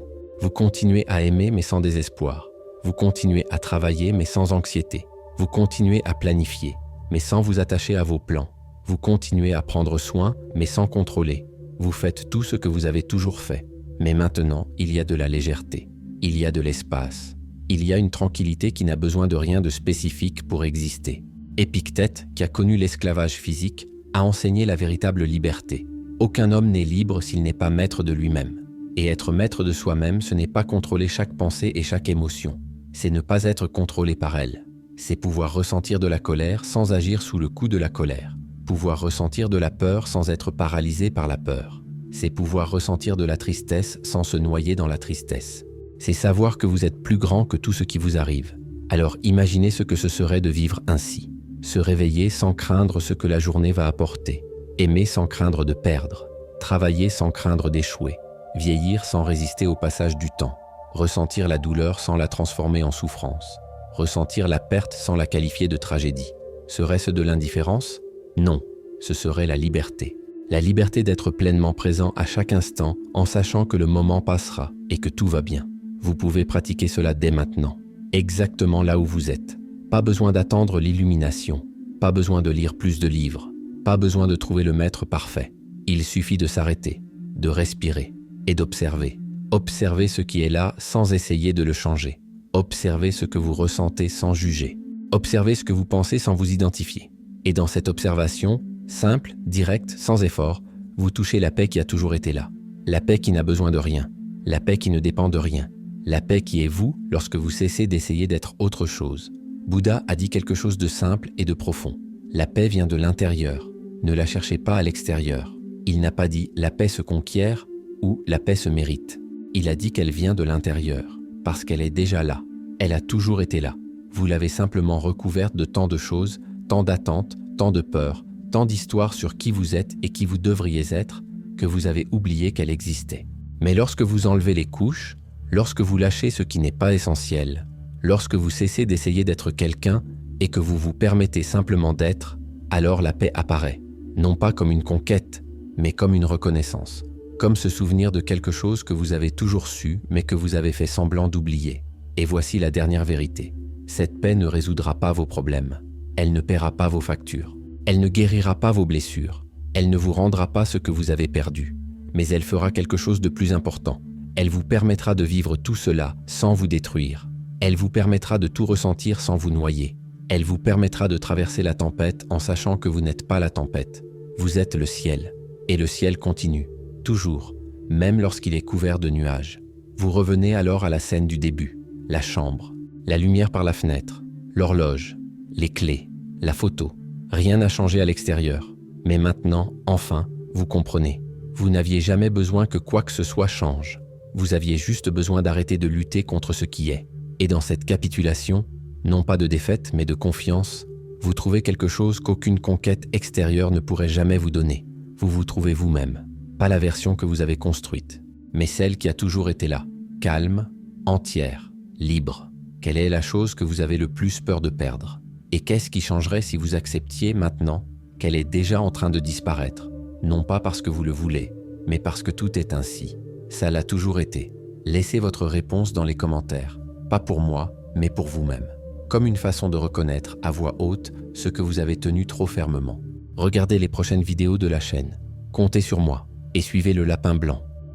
continuez à aimer mais sans désespoir. Vous continuez à travailler mais sans anxiété. Vous continuez à planifier mais sans vous attacher à vos plans. Vous continuez à prendre soin mais sans contrôler. Vous faites tout ce que vous avez toujours fait. Mais maintenant, il y a de la légèreté. Il y a de l'espace. Il y a une tranquillité qui n'a besoin de rien de spécifique pour exister. Épictète, qui a connu l'esclavage physique, a enseigné la véritable liberté. Aucun homme n'est libre s'il n'est pas maître de lui-même. Et être maître de soi-même, ce n'est pas contrôler chaque pensée et chaque émotion. C'est ne pas être contrôlé par elle. C'est pouvoir ressentir de la colère sans agir sous le coup de la colère. Pouvoir ressentir de la peur sans être paralysé par la peur. C'est pouvoir ressentir de la tristesse sans se noyer dans la tristesse. C'est savoir que vous êtes plus grand que tout ce qui vous arrive. Alors imaginez ce que ce serait de vivre ainsi. Se réveiller sans craindre ce que la journée va apporter. Aimer sans craindre de perdre. Travailler sans craindre d'échouer. Vieillir sans résister au passage du temps. Ressentir la douleur sans la transformer en souffrance. Ressentir la perte sans la qualifier de tragédie. Serait-ce de l'indifférence? Non, ce serait la liberté. La liberté d'être pleinement présent à chaque instant en sachant que le moment passera et que tout va bien. Vous pouvez pratiquer cela dès maintenant, exactement là où vous êtes. Pas besoin d'attendre l'illumination, pas besoin de lire plus de livres, pas besoin de trouver le maître parfait. Il suffit de s'arrêter, de respirer et d'observer. Observez ce qui est là sans essayer de le changer. Observez ce que vous ressentez sans juger. Observez ce que vous pensez sans vous identifier. Et dans cette observation, simple, directe, sans effort, vous touchez la paix qui a toujours été là. La paix qui n'a besoin de rien. La paix qui ne dépend de rien. La paix qui est vous lorsque vous cessez d'essayer d'être autre chose. Bouddha a dit quelque chose de simple et de profond. La paix vient de l'intérieur. Ne la cherchez pas à l'extérieur. Il n'a pas dit « la paix se conquiert » ou « la paix se mérite ». Il a dit qu'elle vient de l'intérieur, parce qu'elle est déjà là. Elle a toujours été là. Vous l'avez simplement recouverte de tant de choses, tant d'attentes, tant de peurs, tant d'histoires sur qui vous êtes et qui vous devriez être, que vous avez oublié qu'elle existait. Mais lorsque vous enlevez les couches, lorsque vous lâchez ce qui n'est pas essentiel, lorsque vous cessez d'essayer d'être quelqu'un et que vous vous permettez simplement d'être, alors la paix apparaît. Non pas comme une conquête, mais comme une reconnaissance. Comme se souvenir de quelque chose que vous avez toujours su, mais que vous avez fait semblant d'oublier. Et voici la dernière vérité. Cette paix ne résoudra pas vos problèmes. Elle ne paiera pas vos factures. Elle ne guérira pas vos blessures. Elle ne vous rendra pas ce que vous avez perdu. Mais elle fera quelque chose de plus important. Elle vous permettra de vivre tout cela sans vous détruire. Elle vous permettra de tout ressentir sans vous noyer. Elle vous permettra de traverser la tempête en sachant que vous n'êtes pas la tempête. Vous êtes le ciel. Et le ciel continue. Toujours, même lorsqu'il est couvert de nuages. Vous revenez alors à la scène du début, la chambre, la lumière par la fenêtre, l'horloge, les clés, la photo. Rien n'a changé à l'extérieur. Mais maintenant, enfin, vous comprenez. Vous n'aviez jamais besoin que quoi que ce soit change. Vous aviez juste besoin d'arrêter de lutter contre ce qui est. Et dans cette capitulation, non pas de défaite, mais de confiance, vous trouvez quelque chose qu'aucune conquête extérieure ne pourrait jamais vous donner. Vous vous trouvez vous-même. Pas la version que vous avez construite, mais celle qui a toujours été là, calme, entière, libre. Quelle est la chose que vous avez le plus peur de perdre? Et qu'est-ce qui changerait si vous acceptiez maintenant qu'elle est déjà en train de disparaître? Non pas parce que vous le voulez, mais parce que tout est ainsi. Ça l'a toujours été. Laissez votre réponse dans les commentaires. Pas pour moi, mais pour vous-même. Comme une façon de reconnaître à voix haute ce que vous avez tenu trop fermement. Regardez les prochaines vidéos de la chaîne. Comptez sur moi. Et suivez le lapin blanc.